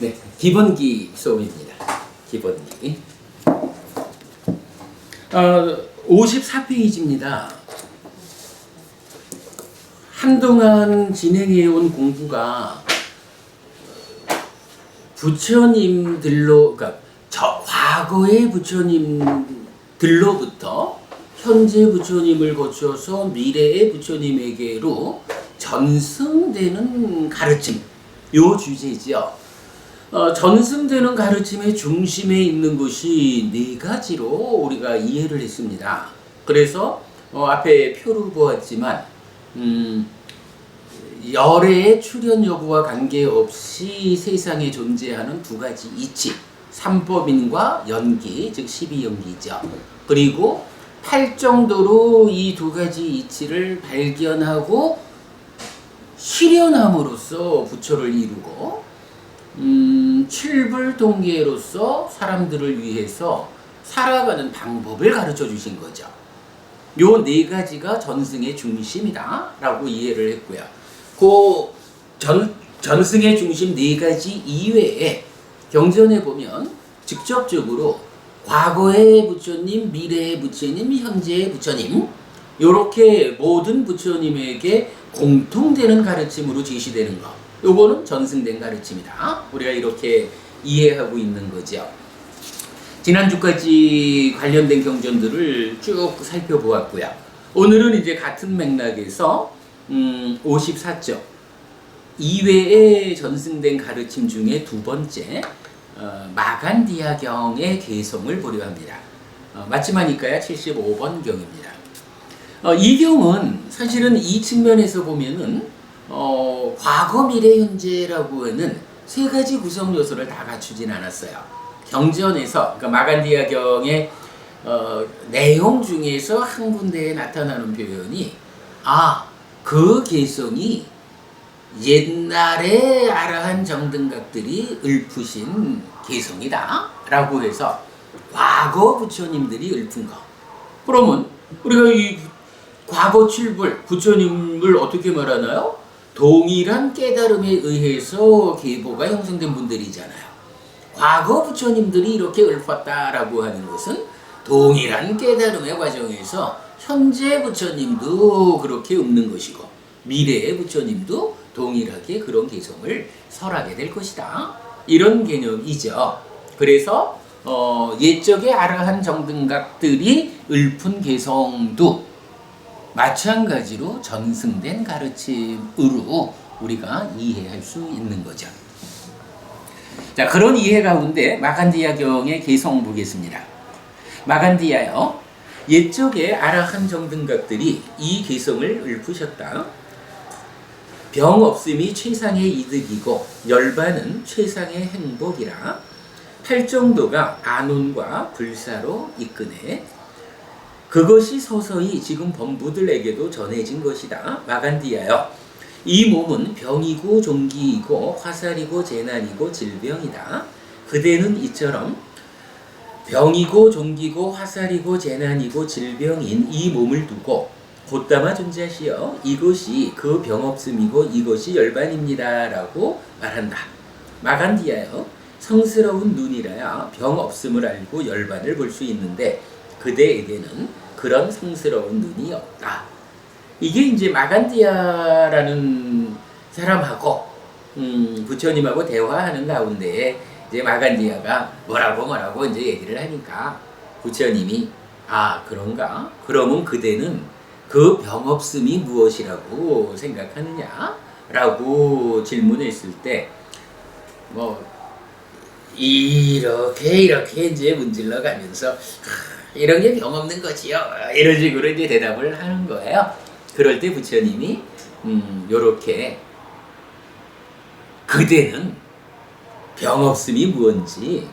네, 기본기 수업입니다. 기본기. 54페이지입니다. 한동안 진행해온 공부가 부처님들로, 그러니까 과거의 부처님들로부터 현재 부처님을 거쳐서 미래의 부처님에게로 전승되는 가르침, 요 주제죠. 전승되는 가르침의 중심에 있는 것이 네 가지로 우리가 이해를 했습니다. 그래서 앞에 표를 보았지만 열애의 출현 여부와 관계없이 세상에 존재하는 두 가지 이치, 삼법인과 연기, 즉 12연기죠. 그리고 팔정도로 이 두 가지 이치를 발견하고 실현함으로써 부처를 이루고 칠불동계로서 사람들을 위해서 살아가는 방법을 가르쳐 주신 거죠. 요 네 가지가 전승의 중심이다 라고 이해를 했고요. 그 전승의 중심 네 가지 이외에 경전에 보면 직접적으로 과거의 부처님, 미래의 부처님, 현재의 부처님, 요렇게 모든 부처님에게 공통되는 가르침으로 제시되는 것, 요거는 전승된 가르침이다. 우리가 이렇게 이해하고 있는 거죠. 지난주까지 관련된 경전들을 쭉 살펴보았고요. 오늘은 이제 같은 맥락에서 54쪽 이외의 전승된 가르침 중에 두 번째 마간디아경의 개성을 보려 합니다. 마침하니까야 75번 경입니다. 이 경은 사실은 이 측면에서 보면은 과거, 미래, 현재라고 하는 세 가지 구성 요소를 다 갖추진 않았어요. 경전에서, 그러니까 마간디아경의 내용 중에서 한 군데에 나타나는 표현이 그 개성이 옛날에 아라한 정등각들이 읊으신 개성이다 라고 해서 과거 부처님들이 읊은 거. 그러면 우리가 이 과거 칠불 부처님을 어떻게 말하나요? 동일한 깨달음에 의해서 계보가 형성된 분들이잖아요. 과거 부처님들이 이렇게 읊었다라고 하는 것은 동일한 깨달음의 과정에서 현재 부처님도 그렇게 읊는 것이고 미래의 부처님도 동일하게 그런 개성을 설하게 될 것이다. 이런 개념이죠. 그래서 옛적의 아라한 정등각들이 읊은 개성도 마찬가지로 전승된 가르침으로 우리가 이해할 수 있는 거죠. 자, 그런 이해 가운데 마간디아경의 개성 보겠습니다. 마간디아요, 옛적의 아라한 정등각들이 이 개성을 읊으셨다. 병 없음이 최상의 이득이고 열반은 최상의 행복이라 팔정도가 안온과 불사로 이끄네. 그것이 서서히 지금 범부들에게도 전해진 것이다. 마간디아여, 이 몸은 병이고 종기이고 화살이고 재난이고 질병이다. 그대는 이처럼 병이고 종기고 화살이고 재난이고 질병인 이 몸을 두고 곧담아 존재하시어 이것이 그 병없음이고 이것이 열반입니다 라고 말한다. 마간디아여, 성스러운 눈이라야 병없음을 알고 열반을 볼 수 있는데 그대에게는 그런 성스러운 눈이 없다. 이게 이제 마간디아라는 사람하고 부처님하고 대화하는 가운데 이제 마간디아가 뭐라고 이제 얘기를 하니까 부처님이 그런가? 그러면 그대는 그 병없음이 무엇이라고 생각하느냐? 라고 질문했을 때 이렇게 이제 문질러 가면서 이런 게 병없는 거지요. 이런 식으로 이제 대답을 하는 거예요. 그럴 때 부처님이 요렇게 그대는 병없음이 무엇인지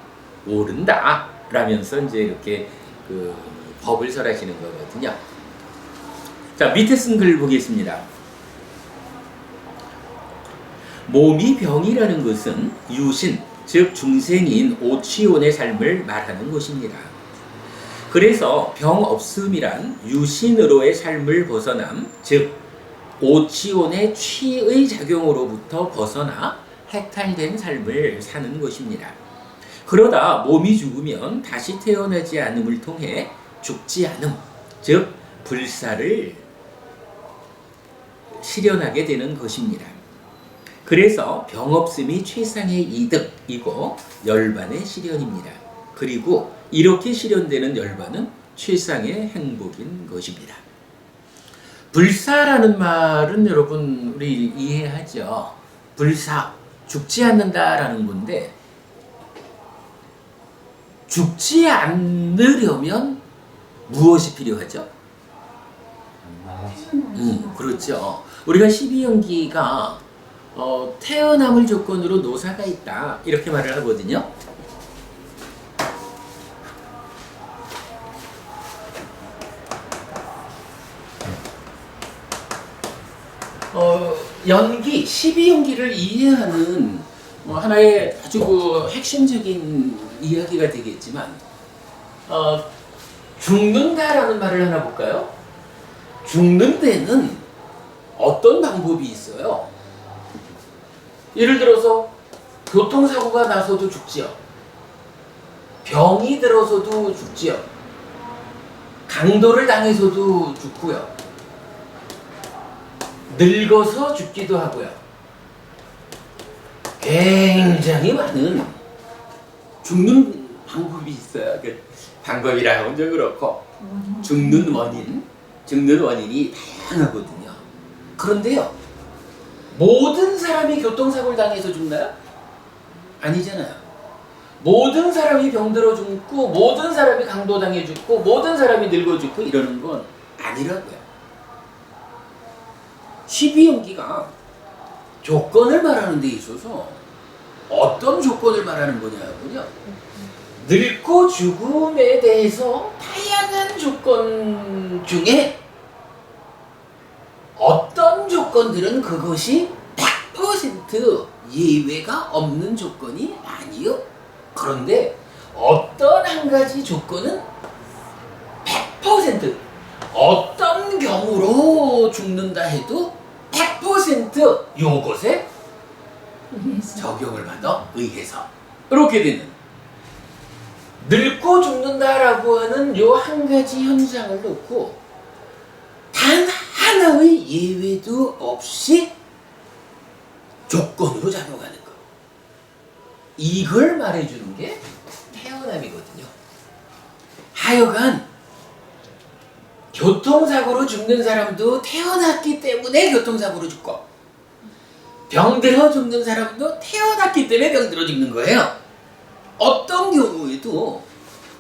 모른다 라면서 이제 이렇게 그 법을 설하시는 거거든요. 자, 밑에 쓴 글 보겠습니다. 몸이 병이라는 것은 유신, 즉 중생인 오치온의 삶을 말하는 것입니다. 그래서 병없음이란 유신으로의 삶을 벗어남, 즉 오치온의 취의 작용으로부터 벗어나 해탈된 삶을 사는 것입니다. 그러다 몸이 죽으면 다시 태어나지 않음을 통해 죽지 않음, 즉 불사를 실현하게 되는 것입니다. 그래서 병 없음이 최상의 이득이고 열반의 실현입니다. 그리고 이렇게 실현되는 열반은 최상의 행복인 것입니다. 불사라는 말은 여러분 우리 이해하죠? 불사, 죽지 않는다라는 건데 죽지 않으려면 무엇이 필요하죠? 그렇죠. 우리가 12연기가 태어남을 조건으로 노사가 있다 이렇게 말을 하거든요. 연기, 12연기를 이해하는 하나의 아주 핵심적인 이야기가 되겠지만 죽는다라는 말을 하나 볼까요? 죽는 데는 어떤 방법이 있어요? 예를 들어서 교통사고가 나서도 죽지요. 병이 들어서도 죽지요. 강도를 당해서도 죽고요. 늙어서 죽기도 하고요. 굉장히 많은 죽는 방법이 있어요. 방법이라 하면 좀 그렇고 죽는 원인이 다양하거든요. 그런데요, 모든 사람이 교통사고를 당해서 죽나요? 아니잖아요. 모든 사람이 병들어 죽고 모든 사람이 강도당해 죽고 모든 사람이 늙어 죽고 이러는 건 아니라고요. 12연기가 조건을 말하는 데 있어서 어떤 조건을 말하는 거냐면요, 늙고 죽음에 대해서 다양한 조건 중에 어떤 조건들은 그것이 100% 예외가 없는 조건이 아니요. 그런데 어떤 한 가지 조건은 100% 어떤 경우로 죽는다 해도 100% 요것에 적용을 받아 의해서 이렇게 되는, 늙고 죽는다라고 하는 요 한 가지 현상을 놓고 단 하나의 예외도 없이 조건으로 작용하는 것, 이걸 말해주는 게 태어남이거든요. 하여간 교통사고로 죽는 사람도 태어났기 때문에 교통사고로 죽고, 병들어 죽는 사람도 태어났기 때문에 병들어 죽는 거예요. 어떤 경우에도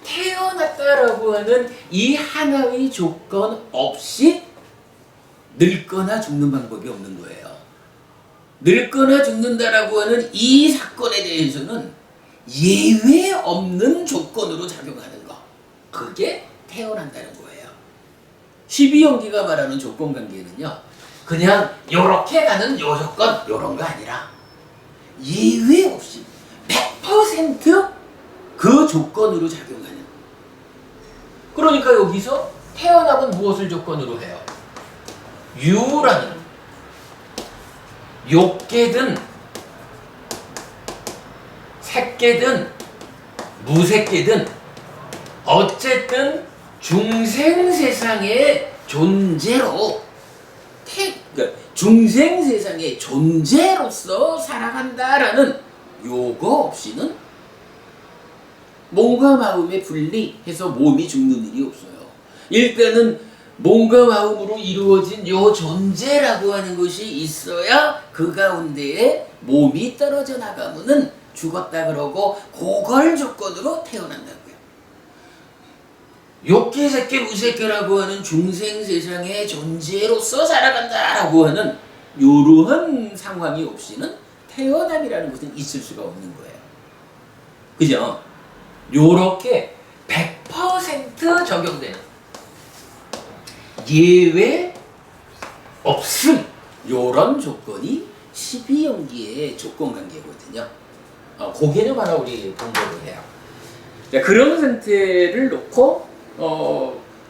태어났다라고 하는 이 하나의 조건 없이 늙거나 죽는 방법이 없는 거예요. 늙거나 죽는다라고 하는 이 사건에 대해서는 예외 없는 조건으로 작용하는 거, 그게 태어난다는 거예요. 12연기가 말하는 조건관계는요, 그냥 요렇게 가는 요 조건 요런 거 아니라 예외 없이 100% 그 조건으로 작용하는. 그러니까 여기서 태어남은 무엇을 조건으로 해요? 유라는, 욕계든 색계든 무색계든 어쨌든 중생세상의 존재로 그러니까 중생세상의 존재로서 살아간다라는 요거 없이는 몸과 마음의 분리해서 몸이 죽는 일이 없어요. 일단은 몸과 마음으로 이루어진 요 존재라고 하는 것이 있어야 그 가운데에 몸이 떨어져 나가면은 죽었다 그러고, 그걸 조건으로 태어난다고요. 욕계, 색계, 무색계라고 하는 중생세상의 존재로서 살아간다라고 하는 요러한 상황이 없이는 태어남이라는 것은 있을 수가 없는 거예요. 그죠? 요렇게 100% 적용되는 예외 없음, 요런 조건이 12연기의 조건관계거든요. 그 개념 하나 우리 공부를 해요. 자, 그런 상태를 놓고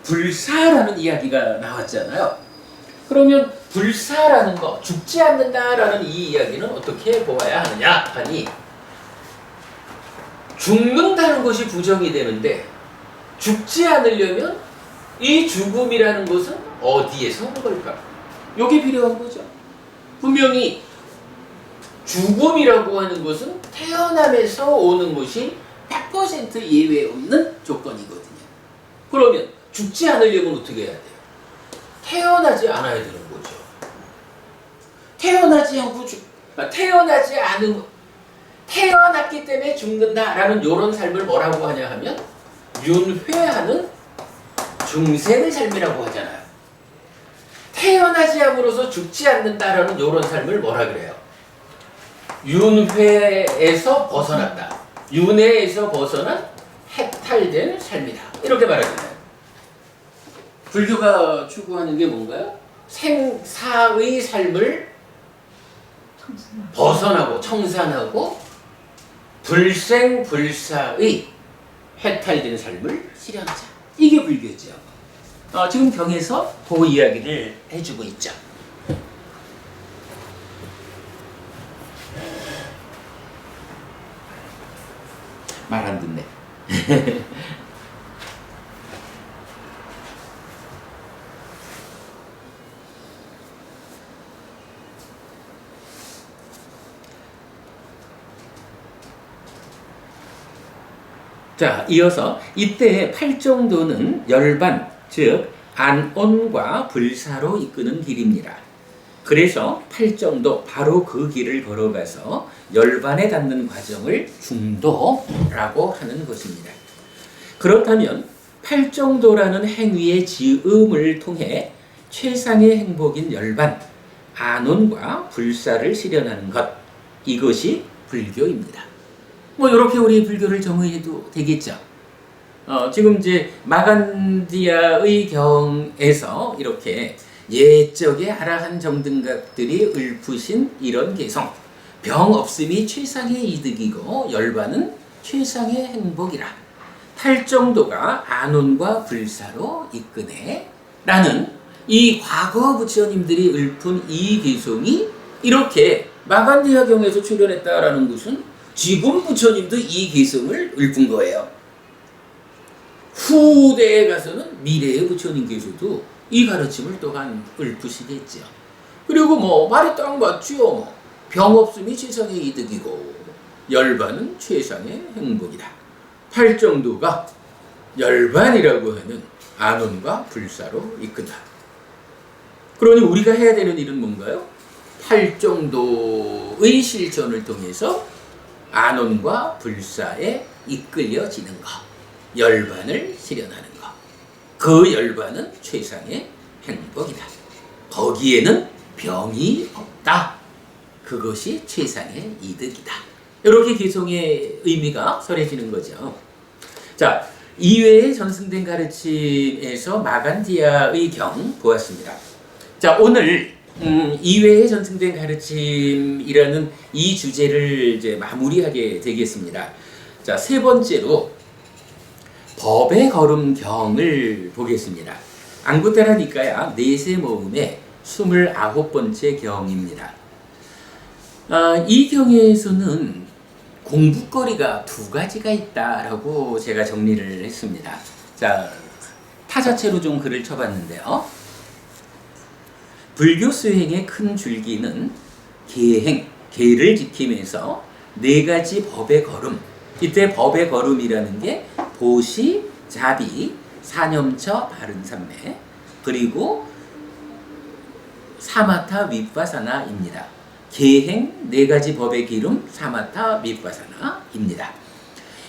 불사라는 이야기가 나왔잖아요. 그러면 불사라는 거, 죽지 않는다라는 이 이야기는 어떻게 보아야 하느냐 하니, 죽는다는 것이 부정이 되는데 죽지 않으려면 이 죽음이라는 것은 어디에서 오는 걸까? 이게 필요한 거죠. 분명히 죽음이라고 하는 것은 태어남에서 오는 것이 100% 예외 없는 조건이거든요. 그러면 죽지 않으려면 어떻게 해야 돼요? 태어나지 않아야 되는 거죠. 태어났기 때문에 죽는다라는 이런 삶을 뭐라고 하냐 하면 윤회하는 중생의 삶이라고 하잖아요. 태어나지 함으로써 죽지 않는다라는 이런 삶을 뭐라 그래요? 윤회에서 벗어났다. 윤회에서 벗어난 해탈된 삶이다. 이렇게 말하잖아요. 불교가 추구하는 게 뭔가요? 생사의 삶을 벗어나고 청산하고 불생불사의 해탈된 삶을 실현하자. 이게 불교죠. 지금 경에서 그 이야기를 해주고 있죠. 말 안 듣네. 자, 이어서 이때 팔정도는 열반, 즉 안온과 불사로 이끄는 길입니다. 그래서 팔정도, 바로 그 길을 걸어가서 열반에 닿는 과정을 중도라고 하는 것입니다. 그렇다면 팔정도라는 행위의 지음을 통해 최상의 행복인 열반, 안온과 불사를 실현하는 것, 이것이 불교입니다. 이렇게 우리 불교를 정의해도 되겠죠. 지금 이제 마간디아의 경에서 이렇게 옛적의 아라한 정등각들이 읊으신 이런 개성, 병 없음이 최상의 이득이고 열반은 최상의 행복이라, 팔정도가 안온과 불사로 이끄네 라는 이 과거 부처님들이 읊은 이 개성이 이렇게 마간디아 경에서 출현했다라는 것은 지금 부처님도 이 개성을 읊은 거예요. 후대에 가서는 미래의 부처님께서도 이 가르침을 또한 읊으시겠죠. 그리고 말이 딱 맞죠. 병 없음이 최상의 이득이고 열반은 최상의 행복이다. 팔정도가 열반이라고 하는 안온과 불사로 이끈다. 그러니 우리가 해야 되는 일은 뭔가요? 팔정도의 실천을 통해서 안온과 불사에 이끌려지는 것, 열반을 실현하는 것, 그 열반은 최상의 행복이다. 거기에는 병이 없다. 그것이 최상의 이득이다. 이렇게 개성의 의미가 설해지는 거죠. 자, 이외의 전승된 가르침에서 마간디아의 경 보았습니다. 자, 오늘 이외의 전승된 가르침이라는 이 주제를 이제 마무리하게 되겠습니다. 자, 세 번째로 법의 걸음경을 보겠습니다. 앙구타라 니까야 네세 모음의 29번째 경입니다. 이 경에서는 공부거리가 두 가지가 있다라고 제가 정리를 했습니다. 자, 타자체로 좀 글을 쳐봤는데요. 불교 수행의 큰 줄기는 계행, 계를 지키면서 네 가지 법의 걸음, 이때 법의 걸음이라는 게 보시, 자비, 사념처, 바른삼매, 그리고 사마타 윗바사나입니다. 계행, 네 가지 법의 기름, 사마타 윗바사나입니다.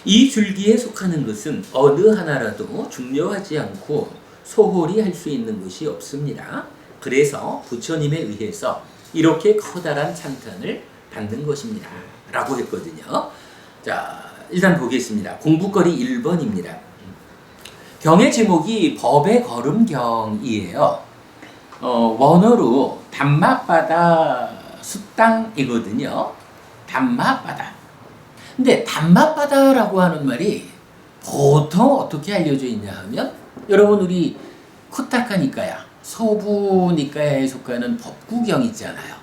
이 줄기에 속하는 것은 어느 하나라도 중요하지 않고 소홀히 할 수 있는 것이 없습니다. 그래서 부처님에 의해서 이렇게 커다란 찬탄을 받는 것입니다. 라고 했거든요. 자, 일단 보겠습니다. 공부거리 1번입니다. 경의 제목이 법의 걸음경이에요. 원어로 담맛바다 숫당이거든요. 담맛바다. 근데 담맛바다라고 하는 말이 보통 어떻게 알려져 있냐 하면, 여러분 우리 쿠타카니까야 서부니까에 속하는 법구경 있잖아요.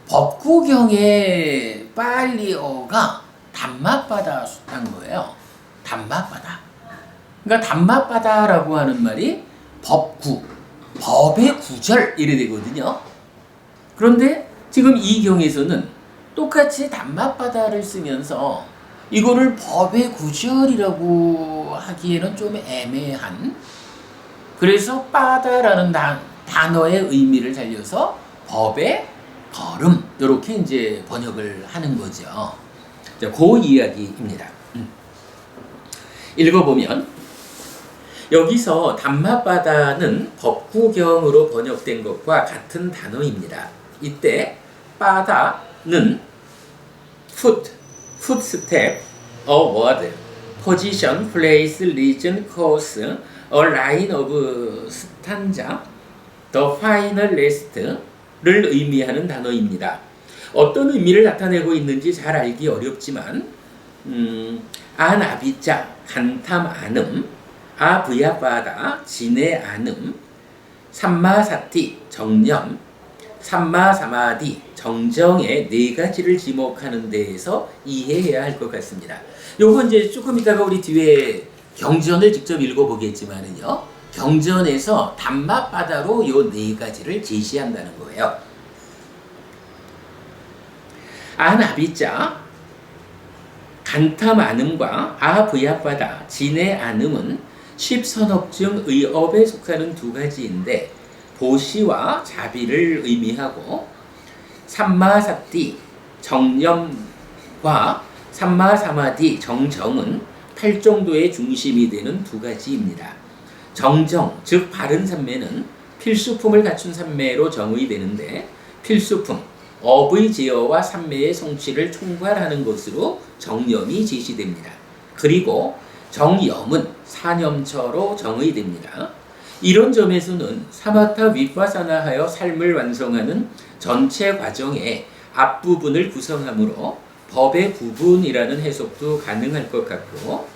법구경의 빨리어가 단맛바다란 거예요. 단맛바다. 그러니까 단맛바다라고 하는 말이 법구, 법의 구절 이래 되거든요. 그런데 지금 이 경에서는 똑같이 단맛바다를 쓰면서 이거를 법의 구절이라고 하기에는 좀 애매한, 그래서 바다라는 단어의 의미를 살려서 법의 걸음 이렇게 이제 번역을 하는 거죠. 자, 그 이야기입니다. 읽어보면 여기서 단맛바다는 법구경으로 번역된 것과 같은 단어입니다. 이때 바다는 footstep, a word, position, place, region, course, a line of stanza, the final rest를 의미하는 단어입니다. 어떤 의미를 나타내고 있는지 잘 알기 어렵지만 아나비자, 간탐 안음, 아브야바다, 진해 안음, 삼마사티, 정념, 삼마사마디, 정정의 네 가지를 지목하는 데에서 이해해야 할 것 같습니다. 요거 이제 조금 이따가 우리 뒤에 경전을 직접 읽어보겠지만은요, 경전에서 단맛바다로 요 네 가지를 제시한다는 거예요. 아나비자, 간탐 안음과 아브야바다, 진해 안음은 십선업 중 의업에 속하는 두 가지인데 보시와 자비를 의미하고, 삼마사띠 정념과 삼마사마디 정정은 팔정도의 중심이 되는 두 가지입니다. 정정, 즉 바른 삼매는 필수품을 갖춘 삼매로 정의되는데, 필수품, 업의 제어와 삼매의 성취를 총괄하는 것으로 정념이 제시됩니다. 그리고 정염은 사념처로 정의됩니다. 이런 점에서는 사마타 윗바사나하여 삶을 완성하는 전체 과정의 앞부분을 구성하므로 법의 부분이라는 해석도 가능할 것 같고,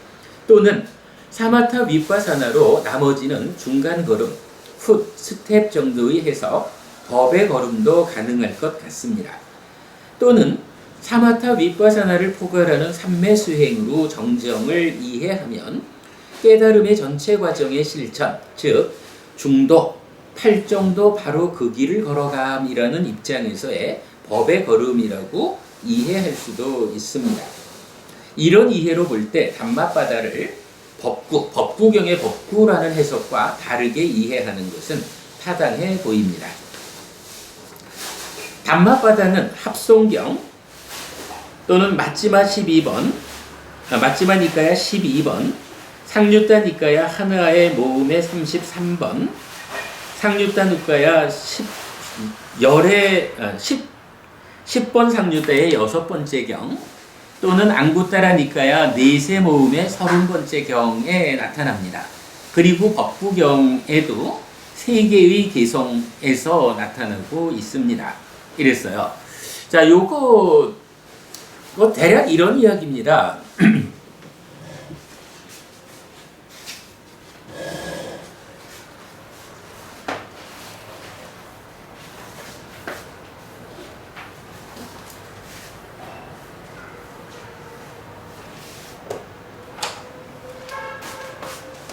또는 사마타 윗바사나로 나머지는 중간 걸음, 풋, 스텝 정도의 해석, 법의 걸음도 가능할 것 같습니다. 또는 사마타 윗바사나를 포괄하는 삼매수행으로 정정을 이해하면 깨달음의 전체 과정의 실천, 즉 중도, 팔정도 바로 그 길을 걸어감이라는 입장에서의 법의 걸음이라고 이해할 수도 있습니다. 이런 이해로 볼 때 단맛바다를 법구경의 법구라는 해석과 다르게 이해하는 것은 타당해 보입니다. 단맛바다는 합송경 또는 마찌마 12번, 마찌마 니까야 12번, 상류단 니까야 하나의 모음의 33번, 상류단 니까야 10번 상류다의 6번째 경, 또는 앙구따라 니까야 네세 모음의 30번째 경에 나타납니다. 그리고 법구경에도 3개의 개성에서 나타나고 있습니다. 이랬어요. 자, 요거 대략 이런 이야기입니다.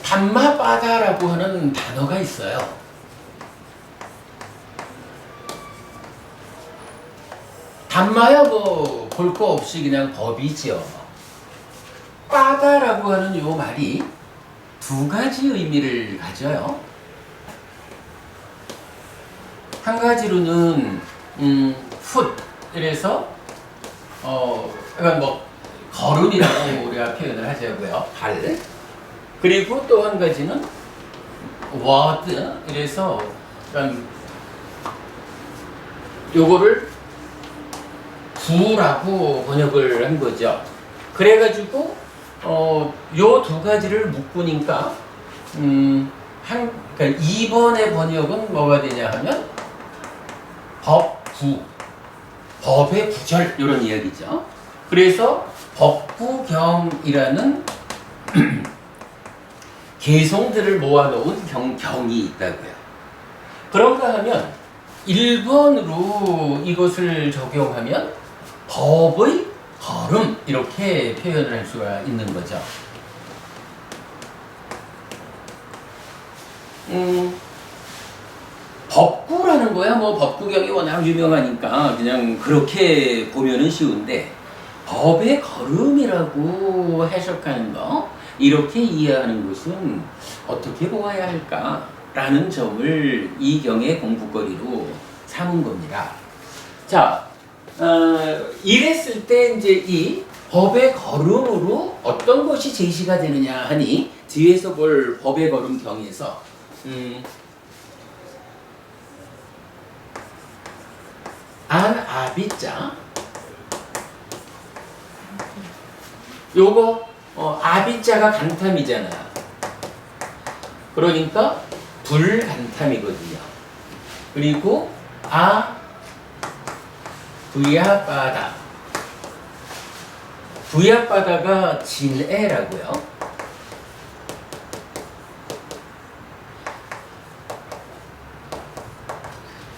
단마바다라고 하는 단어가 있어요. 단마야 뭐 볼 거 없이 그냥 법이지요. 바다라고 하는 요 말이 두 가지 의미를 가져요. 한 가지로는 풋, 그래서 그러니까 뭐 걸음이라고 우리가 표현을 하자고요. 발. 그리고 또 한 가지는 워드, 그래서 요거를 구라고 번역을 한 거죠. 그래가지고 요 두 가지를 묶으니까 그러니까 2번의 번역은 뭐가 되냐 하면 법구, 법의 구절 이런 이야기죠. 그래서 법구경이라는 개성들을 모아놓은 경이 있다고요. 그런가 하면 1번으로 이것을 적용하면 법의 걸음 이렇게 표현을 할 수가 있는 거죠. 법구라는 거야 뭐 법구경이 워낙 유명하니까 그냥 그렇게 보면은 쉬운데 법의 걸음이라고 해석하는 거 이렇게 이해하는 것은 어떻게 보아야 할까라는 점을 이 경의 공부거리로 삼은 겁니다. 자, 이랬을 때 이제 이 법의 걸음으로 어떤 것이 제시가 되느냐 하니 뒤에서 볼 법의 걸음 경에서 아비자 요거 아비자가 간탐이잖아. 그러니까 불간탐이거든요. 그리고 부야바다 부야바다가 진에라고요.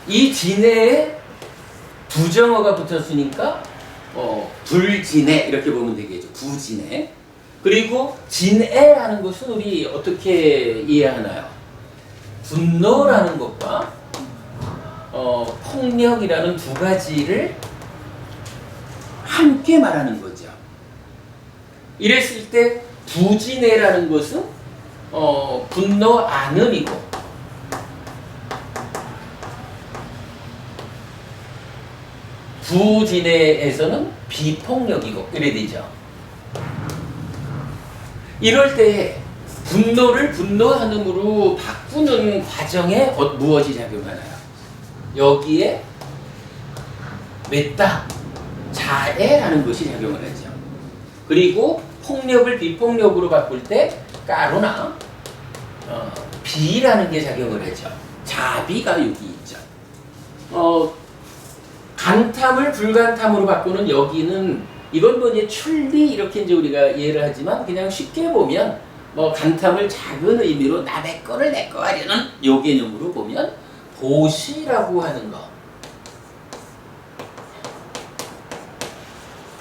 이 진에에 부정어가 붙었으니까 불진해 이렇게 보면 되겠죠. 부진해. 그리고 진해라는 것은 우리 어떻게 이해하나요? 분노라는 것과 폭력이라는 두 가지를 함께 말하는 거죠. 이랬을 때 부진해라는 것은 분노 안음이고 부진해에서는 비폭력이고 이래 되죠. 이럴 때 분노를 분노한음으로 바꾸는 과정에 무엇이 작용하나요? 여기에 맺다, 자애라는 것이 작용을 하죠. 그리고 폭력을 비폭력으로 바꿀 때 까로나 비라는 게 작용을 하죠. 자비가 여기 있죠. 간탐을 불간탐으로 바꾸는 여기는 이건 뭐 이제 출리 이렇게 이제 우리가 이해를 하지만 그냥 쉽게 보면 뭐 간탐을 작은 의미로 남의 거를 내 거 하려는 요 개념으로 보면 보시라고 하는 거.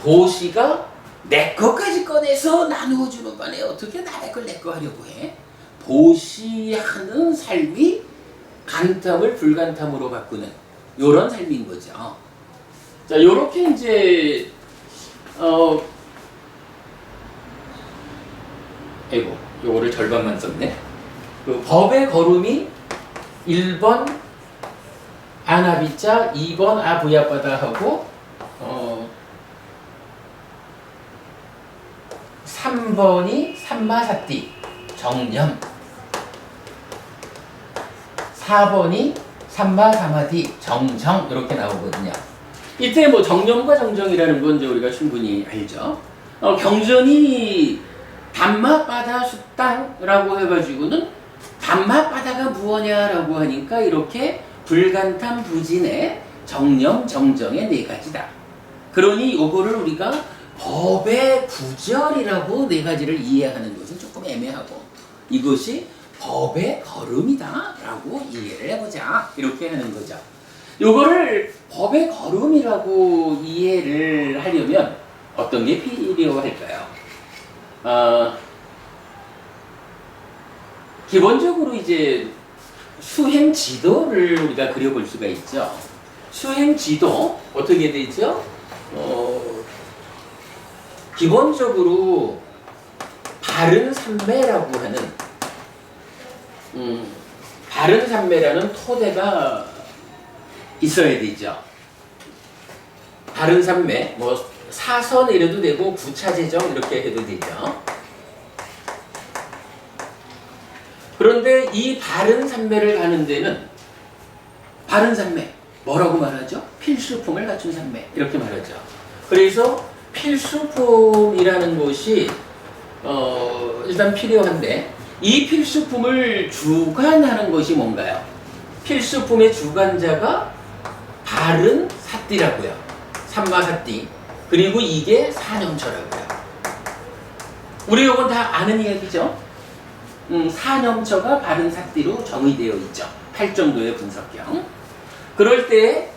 보시가 내 것까지 꺼내서 나누어 주는 거네. 어떻게 남의 걸 내 거 하려고 해? 보시하는 삶이 간탐을 불간탐으로 바꾸는 요런 삶인 거죠. 자, 요렇게 이제 요거를 절반만 썼네. 그 법의 걸음이 1번 아나비자, 2번 아부야바다 하고 3번이 삼마사띠 정념, 4번이 삼마사마디 정정 이렇게 나오거든요. 이때 뭐 정념과 정정이라는 건 이제 우리가 충분히 알죠. 경전이 담마바다 숙당라고 해가지고는 담마바다가 무엇냐라고 하니까 이렇게 불간탐 부진의 정념 정정의 네 가지다. 그러니 요거를 우리가 법의 구절이라고 네 가지를 이해하는 것은 조금 애매하고 이것이 법의 걸음이다 라고 이해를 해보자 이렇게 하는 거죠. 요거를 법의 걸음이라고 이해를 하려면 어떤 게 필요할까요? 기본적으로 이제 수행 지도를 우리가 그려볼 수가 있죠. 수행 지도 어떻게 되죠? 기본적으로 바른 삼매라고 하는 바른 삼매라는 토대가 있어야 되죠. 바른 삼매, 뭐 사선 이래도 되고 구차재정 이렇게 해도 되죠. 그런데 이 바른 삼매를 가는 데는 바른 삼매 뭐라고 말하죠? 필수품을 갖춘 삼매 이렇게 말하죠. 그래서 필수품이라는 것이 일단 필요한데 이 필수품을 주관하는 것이 뭔가요? 필수품의 주관자가 바른 사띠라고요. 삼마사띠. 그리고 이게 사념처라고요. 우리 이건 다 아는 이야기죠. 사념처가 바른 사띠로 정의되어 있죠. 8 정도의 분석형. 그럴 때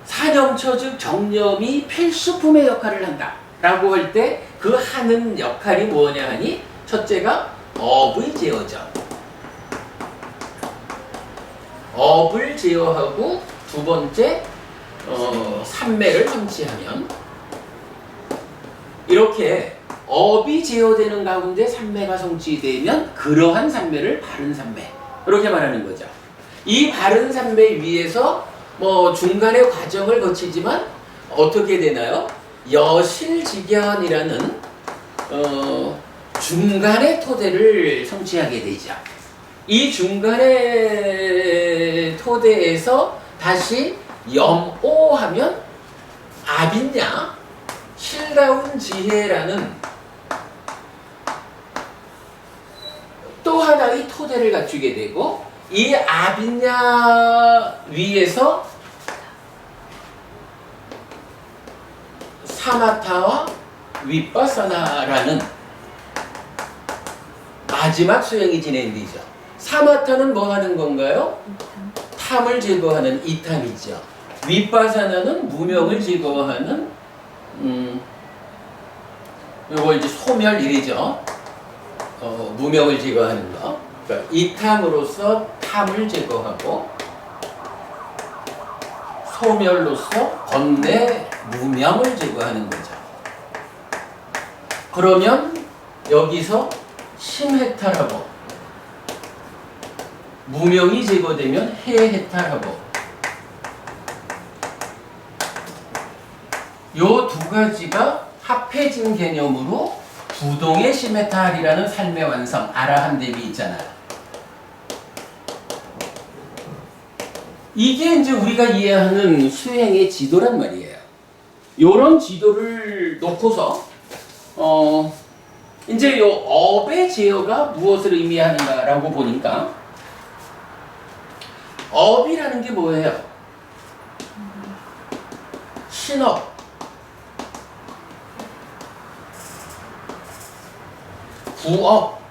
사념처 즉 정념이 필수품의 역할을 한다 라고 할 때 그 하는 역할이 뭐냐 하니 첫째가 업의 제어죠. 업을 제어하고 두 번째 삼매를 성취하면 이렇게 업이 제어되는 가운데 삼매가 성취되면 그러한 삼매를 바른 삼매 이렇게 말하는 거죠. 이 바른 삼매 위에서 뭐 중간의 과정을 거치지만 어떻게 되나요? 여실직연이라는 중간의 토대를 성취하게 되죠. 이 중간의 토대에서 다시 염오하면 아빈냐 실다운 지혜라는 또 하나의 토대를 갖추게 되고 이 아빈냐 위에서 사마타와 윗바사나라는 마지막 수행이 진행되죠. 사마타는 뭐 하는 건가요? 탐을 제거하는 이탐이죠. 윗바사나는 무명을 제거하는 요거 이제 소멸이죠. 무명을 제거하는 거. 그러니까 이탐으로서 탐을 제거하고 소멸로서 번뇌 무명을 제거하는 거죠. 그러면 여기서 심해탈하고 무명이 제거되면 해해탈하고 요 두 가지가 합해진 개념으로 부동의 심해탈이라는 삶의 완성 아라한대비 있잖아요. 이게 이제 우리가 이해하는 수행의 지도란 말이에요. 요런 지도를 놓고서 이제 요 업의 제어가 무엇을 의미하는가라고 보니까 업이라는 게 뭐예요? 신업, 부업,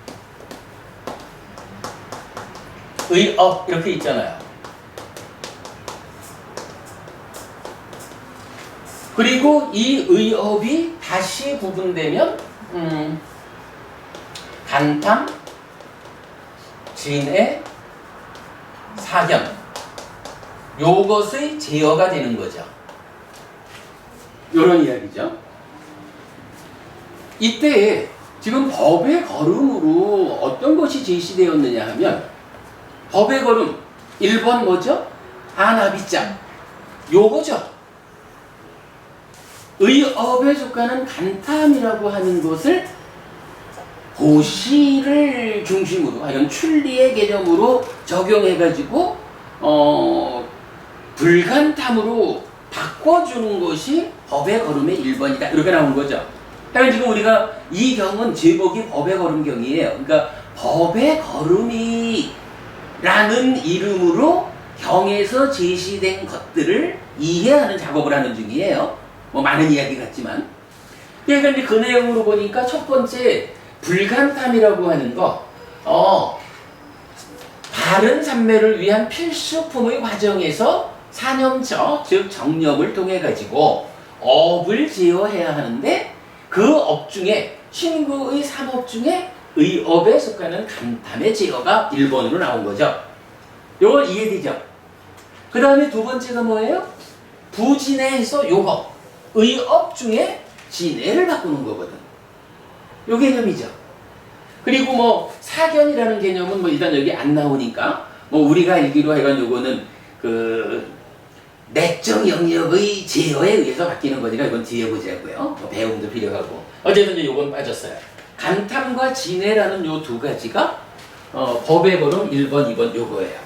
의업 이렇게 있잖아요. 그리고 이 의업이 다시 구분되면 간탐, 진해, 사견 요것의 제어가 되는 거죠. 요런 이야기죠. 이때 지금 법의 걸음으로 어떤 것이 제시되었느냐 하면 법의 걸음 1번 뭐죠? 아나비짱 요거죠. 의업에 속하는 간탐이라고 하는 것을 고시를 중심으로 이런 출리의 개념으로 적용해가지고 불간탐으로 바꿔주는 것이 법의 걸음의 1번이다 이렇게 나온 거죠. 그러니까 지금 우리가 이 경은 제목이 법의 걸음경이에요. 그러니까 법의 걸음이라는 이름으로 경에서 제시된 것들을 이해하는 작업을 하는 중이에요. 뭐 많은 이야기 같지만. 그러니까 이제 그 내용으로 보니까 첫 번째 불간탐이라고 하는 거, 바른 삼매를 위한 필수품의 과정에서 사념처, 즉 정념을 통해 가지고 업을 제어해야 하는데 그 업 중에 신구의 3업 중에 의업에 속하는 간탐의 제어가 1번으로 나온 거죠. 요걸 이해되죠? 그 다음에 두 번째가 뭐예요? 부진해서 요거 의업 중에 진해를 바꾸는 거거든. 요 개념이죠. 그리고 뭐 사견이라는 개념은 뭐 일단 여기 안 나오니까 뭐 우리가 알기로 하여간 요거는 그 내적 영역의 제어에 의해서 바뀌는 거니까 이건 뒤에 보자고요. 뭐 배움도 필요하고 어쨌든 이제 요건 빠졌어요. 간탐과 진해라는 요 두 가지가 법의 걸음 1번, 2번 요거예요.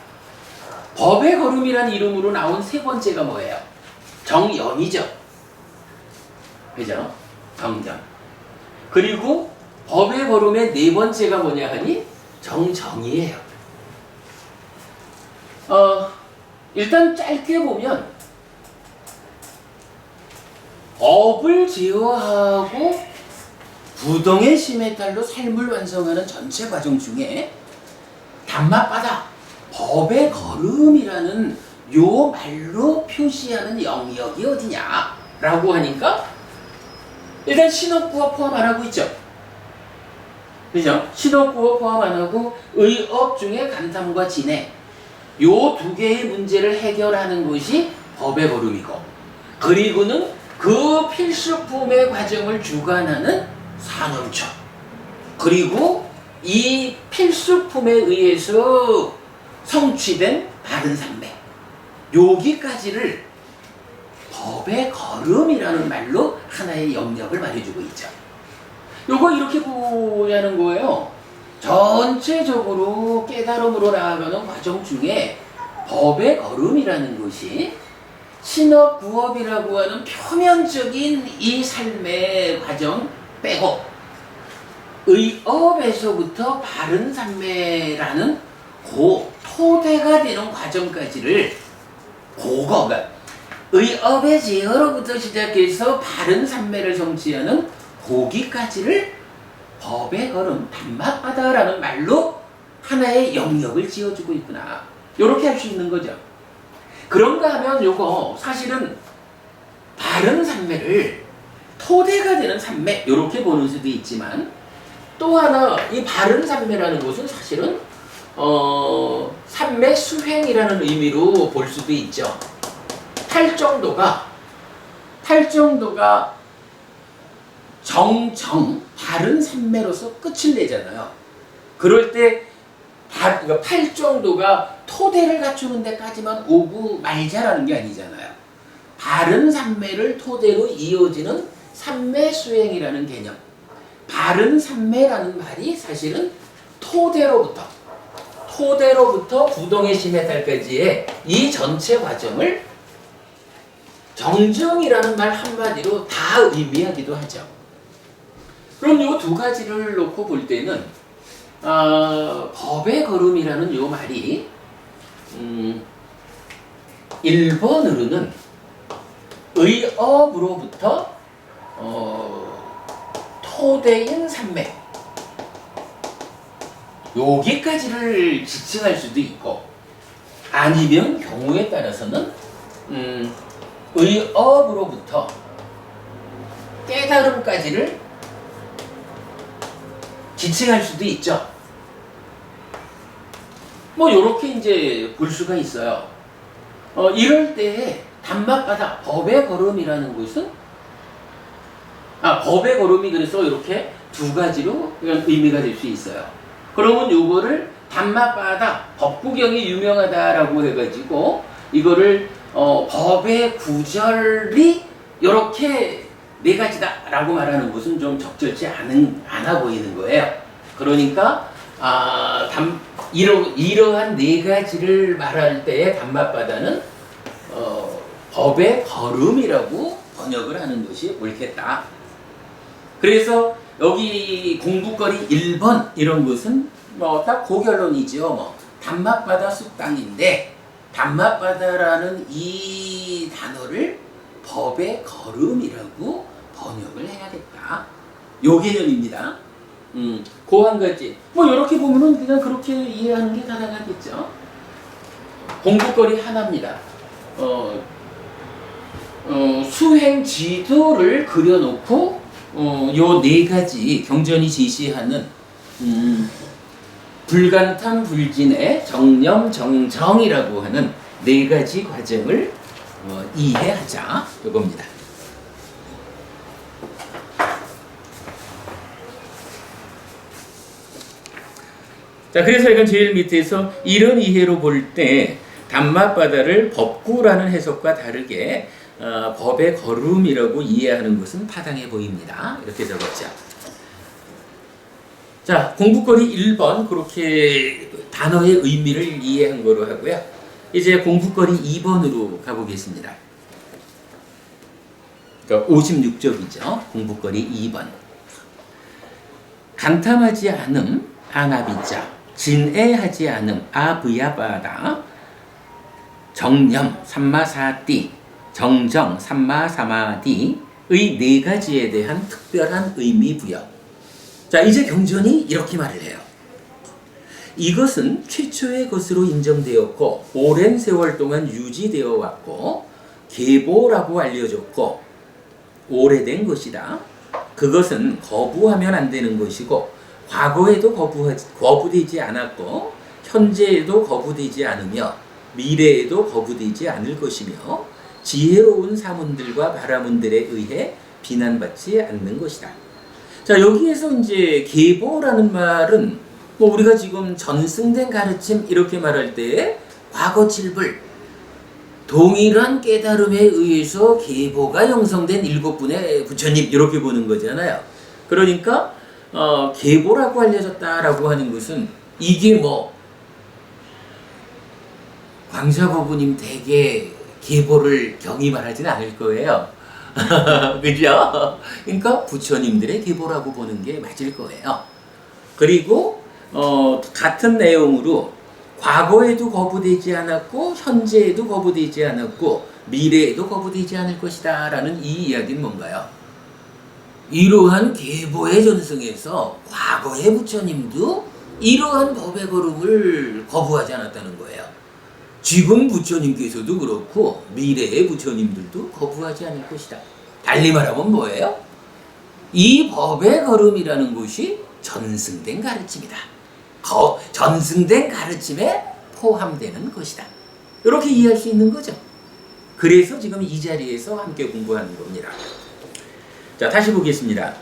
법의 걸음이라는 이름으로 나온 세 번째가 뭐예요? 정염이죠. 그죠? 정점. 그리고 법의 걸음의 네 번째가 뭐냐 하니 정정이에요. 일단 짧게 보면 업을 제어하고 부동의 심에 따라 삶을 완성하는 전체 과정 중에 단맛바다, 법의 걸음이라는 요 말로 표시하는 영역이 어디냐? 라고 하니까 일단 신업구어 포함 안 하고 있죠. 그죠? 신업구어 포함 안 하고 의업 중에 간탐과 진해 요 두 개의 문제를 해결하는 것이 법의 걸음이고, 그리고는 그 필수품의 과정을 주관하는 상음처, 그리고 이 필수품에 의해서 성취된 바른 산매, 여기까지를 법의 걸음이라는 말로 하나의 영역을 말해주고 있죠. 요거 이렇게 보자는 거예요. 전체적으로 깨달음으로 나아가는 과정 중에 법의 걸음이라는 것이 신업, 구업이라고 하는 표면적인 이 삶의 과정 빼고 의업에서부터 바른 삶매라는 그 토대가 되는 과정까지를 그거가 의업의 제어로부터 시작해서 바른 삶매를 성취하는 거기까지를 법의 걸음, 단맛바다라는 말로 하나의 영역을 지어주고 있구나. 이렇게 할 수 있는 거죠. 그런가 하면 요거 사실은 바른 산매를 토대가 되는 산매 이렇게 보는 수도 있지만, 또 하나 이 바른 산매라는 것은 사실은 산매 수행이라는 의미로 볼 수도 있죠. 탈 정도가 정정 바른 산매로서 끝을 내잖아요. 그럴 때 그러니까 팔 정도가 토대를 갖추는 데까지만 오고 말자라는 게 아니잖아요. 바른 산매를 토대로 이어지는 산매 수행이라는 개념. 바른 산매라는 말이 사실은 토대로부터 부동의 심해탈까지의 이 전체 과정을 정정이라는 말 한마디로 다 의미하기도 하죠. 그럼 이 두 가지를 놓고 볼 때는 법의 걸음이라는 이 말이 1번으로는 의업으로부터 토대인 산매 여기까지를 지칭할 수도 있고, 아니면 경우에 따라서는 의업으로부터 깨달음까지를 지칭할 수도 있죠. 뭐 요렇게 이제 볼 수가 있어요. 이럴 때에 단맛바다 법의 걸음이라는 것은 법의 걸음이 그래서 이렇게 두 가지로 의미가 될 수 있어요. 그러면 요거를 단맛바다 법구경이 유명하다라고 해가지고 이거를 법의 구절이 이렇게 네 가지다라고 말하는 것은 좀 적절치 않아 보이는 거예요. 그러니까 이러한 네 가지를 말할 때의 단맛바다는 법의 걸음이라고 번역을 하는 것이 옳겠다. 그래서 여기 공부거리 1번 이런 것은 뭐 딱 고결론이죠. 단맛바다 숲땅인데 단맛바다라는 이 단어를 법의 걸음이라고 번역을 해야겠다. 요 개념입니다. 그 한 가지. 뭐 이렇게 보면은 그냥 그렇게 이해하는 게 가능하겠죠. 공부거리 하나입니다. 수행 지도를 그려놓고 요 네 가지 경전이 제시하는 불간탐 불진의 정념 정정이라고 하는 네 가지 과정을 이해하자 이겁니다. 자, 그래서 이건 제일 밑에서 이런 이해로 볼 때 단맛바다를 법구라는 해석과 다르게 법의 걸음이라고 이해하는 것은 타당해 보입니다. 이렇게 적었죠. 자, 공부거리 1번 그렇게 단어의 의미를 이해한 거로 하고요. 이제 공부거리 2번으로 가보겠습니다. 그러니까 56쪽이죠. 공부거리 2번. 간탐하지 않음 아나비자, 진애하지 않음 아브야바다, 정념 삼마사띠, 정정 삼마사마디의 네 가지에 대한 특별한 의미 부여. 자, 이제 경전이 이렇게 말을 해요. 이것은 최초의 것으로 인정되었고 오랜 세월 동안 유지되어 왔고 계보라고 알려졌고 오래된 것이다. 그것은 거부하면 안 되는 것이고 과거에도 거부되지 않았고 현재에도 거부되지 않으며 미래에도 거부되지 않을 것이며 지혜로운 사문들과 바라문들에 의해 비난받지 않는 것이다. 자, 여기에서 이제 계보라는 말은 뭐 우리가 지금 전승된 가르침 이렇게 말할 때 과거 칠불 동일한 깨달음에 의해서 계보가 형성된 7분의 부처님 이렇게 보는 거잖아요. 그러니까 계보라고 알려졌다라고 하는 것은 이게 뭐 광자보부님 댁에 계보를 경히 말하지는 않을 거예요. 그죠? 그러니까 부처님들의 계보라고 보는 게 맞을 거예요. 그리고 같은 내용으로 과거에도 거부되지 않았고 현재에도 거부되지 않았고 미래에도 거부되지 않을 것이다 라는 이 이야기는 뭔가요? 이러한 계보의 전승에서 과거의 부처님도 이러한 법의 걸음을 거부하지 않았다는 거예요. 지금 부처님께서도 그렇고 미래의 부처님들도 거부하지 않을 것이다. 달리 말하면 뭐예요? 이 법의 걸음이라는 것이 전승된 가르침이다. 전승된 가르침에 포함되는 것이다. 이렇게 이해할 수 있는 거죠. 그래서 지금 이 자리에서 함께 공부하는 겁니다. 자, 다시 보겠습니다.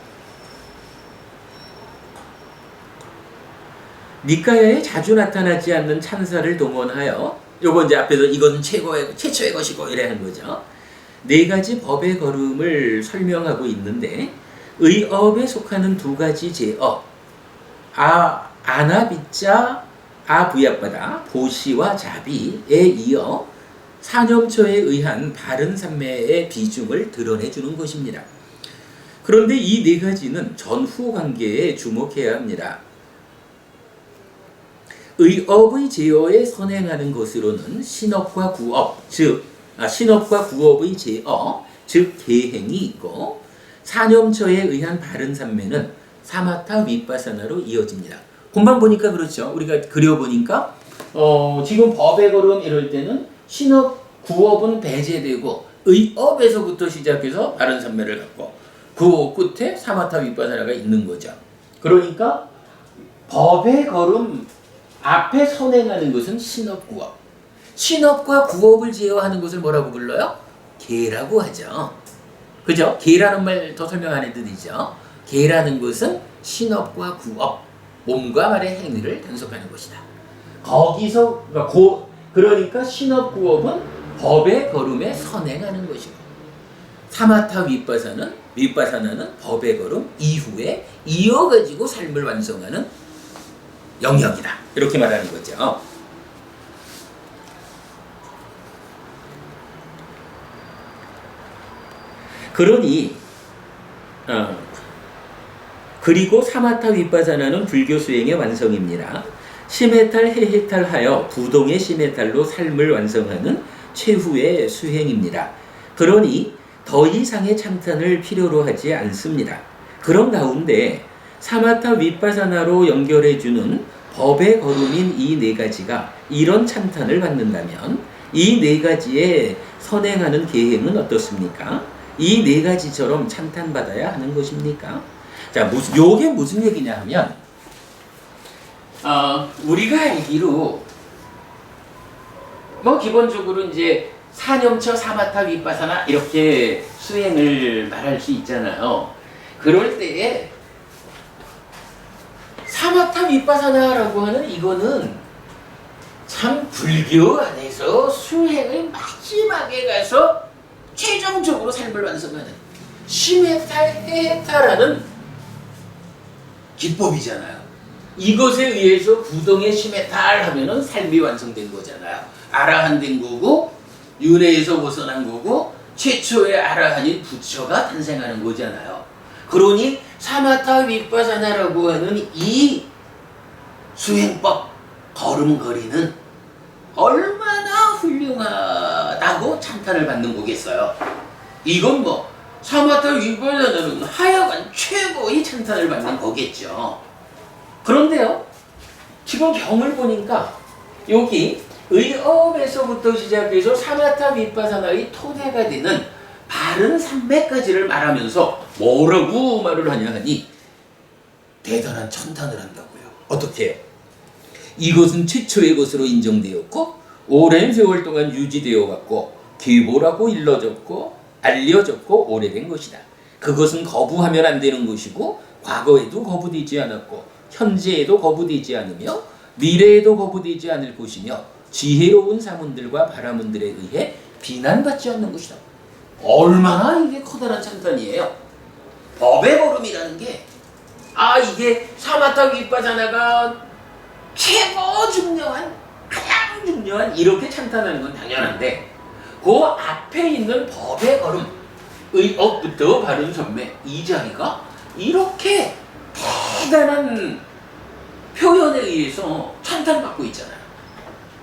니카야에 자주 나타나지 않는 찬사를 동원하여 요거 이제 앞에서 이건 최초의 것이고 이래 하는 거죠. 네 가지 법의 걸음을 설명하고 있는데 의업에 속하는 두 가지 제업 아나비자 아부야바다 보시와 자비에 이어 사념처에 의한 바른 삼매의 비중을 드러내주는 것입니다. 그런데 이 네 가지는 전후 관계에 주목해야 합니다. 의업의 제어에 선행하는 것으로는 신업과 구업, 신업과 구업의 제어, 즉 계행이 있고 사념처에 의한 바른 삼매는 사마타 윗바사나로 이어집니다. 금방 보니까 그렇죠. 우리가 그려보니까 지금 법의 걸음 이럴 때는 신업, 구업은 배제되고 의업에서부터 시작해서 바른 삼매를 갖고 그 끝에 사마타 윗바사나가 있는 거죠. 그러니까 법의 걸음 앞에 선행하는 것은 신업구업. 신업과 구업을 제어하는 것을 뭐라고 불러요? 계라고 하죠. 그죠? 계라는 말 더 설명 안 해도 되죠. 계라는 것은 신업과 구업, 몸과 말의 행위를 단속하는 것이다. 거기서 그러니까 신업구업은 법의 걸음에 선행하는 것이고 사마타 윗바사나는 법의 걸음 이후에 이어가지고 삶을 완성하는 영역이다. 이렇게 말하는 거죠. 그러니 그리고 사마타 윗바사나는 불교 수행의 완성입니다. 심해탈 해해탈하여 부동의 심해탈로 삶을 완성하는 최후의 수행입니다. 그러니 더 이상의 참탄을 필요로 하지 않습니다. 그런 가운데 사마타 윗바사나로 연결해주는 법의 걸음인 이 네 가지가 이런 참탄을 받는다면 이 네 가지에 선행하는 계행은 어떻습니까? 이 네 가지처럼 참탄받아야 하는 것입니까? 자, 요게 무슨 얘기냐 하면 우리가 알기로 뭐 기본적으로 이제 사념처 사마타 윗바사나 이렇게 수행을 말할 수 있잖아요. 그럴 때에 사마타 윗바사나라고 하는 이거는 참 불교 안에서 수행의 마지막에 가서 최종적으로 삶을 완성하는 심해탈 해해탈하는 기법이잖아요. 이것에 의해서 부동의 심해탈 하면은 삶이 완성된 거잖아요. 아라한 된 거고 윤회에서 벗어난 거고 최초의 아라한인 부처가 탄생하는 거잖아요. 그러니 사마타 윗바사나라고 하는 이 수행법 걸음걸이는 얼마나 훌륭하다고 찬탄을 받는 거겠어요. 이건 뭐 사마타 윗바사나는 하여간 최고의 찬탄을 받는 거겠죠. 그런데요, 지금 경을 보니까 여기 의업에서부터 시작해서 사마타 윗바사나의 토대가 되는 바른 산맥까지를 말하면서 뭐라고 말을 하냐 하니 대단한 천탄을 한다고요. 어떻게? 이것은 최초의 것으로 인정되었고 오랜 세월 동안 유지되어 왔고 기보라고 일러졌고 알려졌고 오래된 것이다. 그것은 거부하면 안 되는 것이고 과거에도 거부되지 않았고 현재에도 거부되지 않으며 미래에도 거부되지 않을 것이며 지혜로운 사문들과 바라문들에 의해 비난받지 않는 것이다. 얼마나 이게 커다란 찬탄이에요. 법의 걸음이라는 게 이게 사마타 윗바사나가 최고 중요한 가장 중요한 이렇게 찬탄하는 건 당연한데 그 앞에 있는 법의 걸음 의업부터 바른 선매 이 자리가 이렇게 대단한 표현에 의해서 찬탄받고 있잖아요.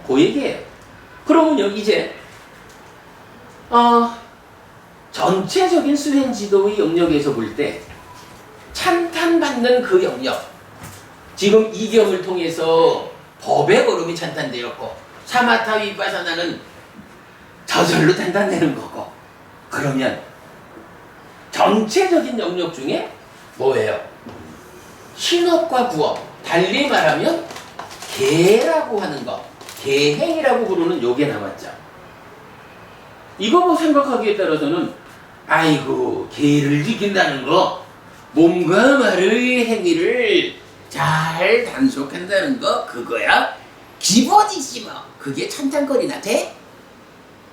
그 얘기예요. 그러면요 이제 전체적인 수행 지도의 영역에서 볼 때 찬탄받는 그 영역 지금 이 경을 통해서 법의 걸음이 찬탄되었고 사마타 윗바사나는 저절로 탄탄되는 거고 그러면 전체적인 영역 중에 뭐예요? 신업과 구업 달리 말하면 계라고 하는 거 계행이라고 부르는 요게 남았죠. 이거 뭐 생각하기에 따라서는 아이고 계를 지킨다는 거 몸과 말의 행위를 잘 단속한다는 거 그거야 기본이지 뭐 그게 찬탄거리나 돼?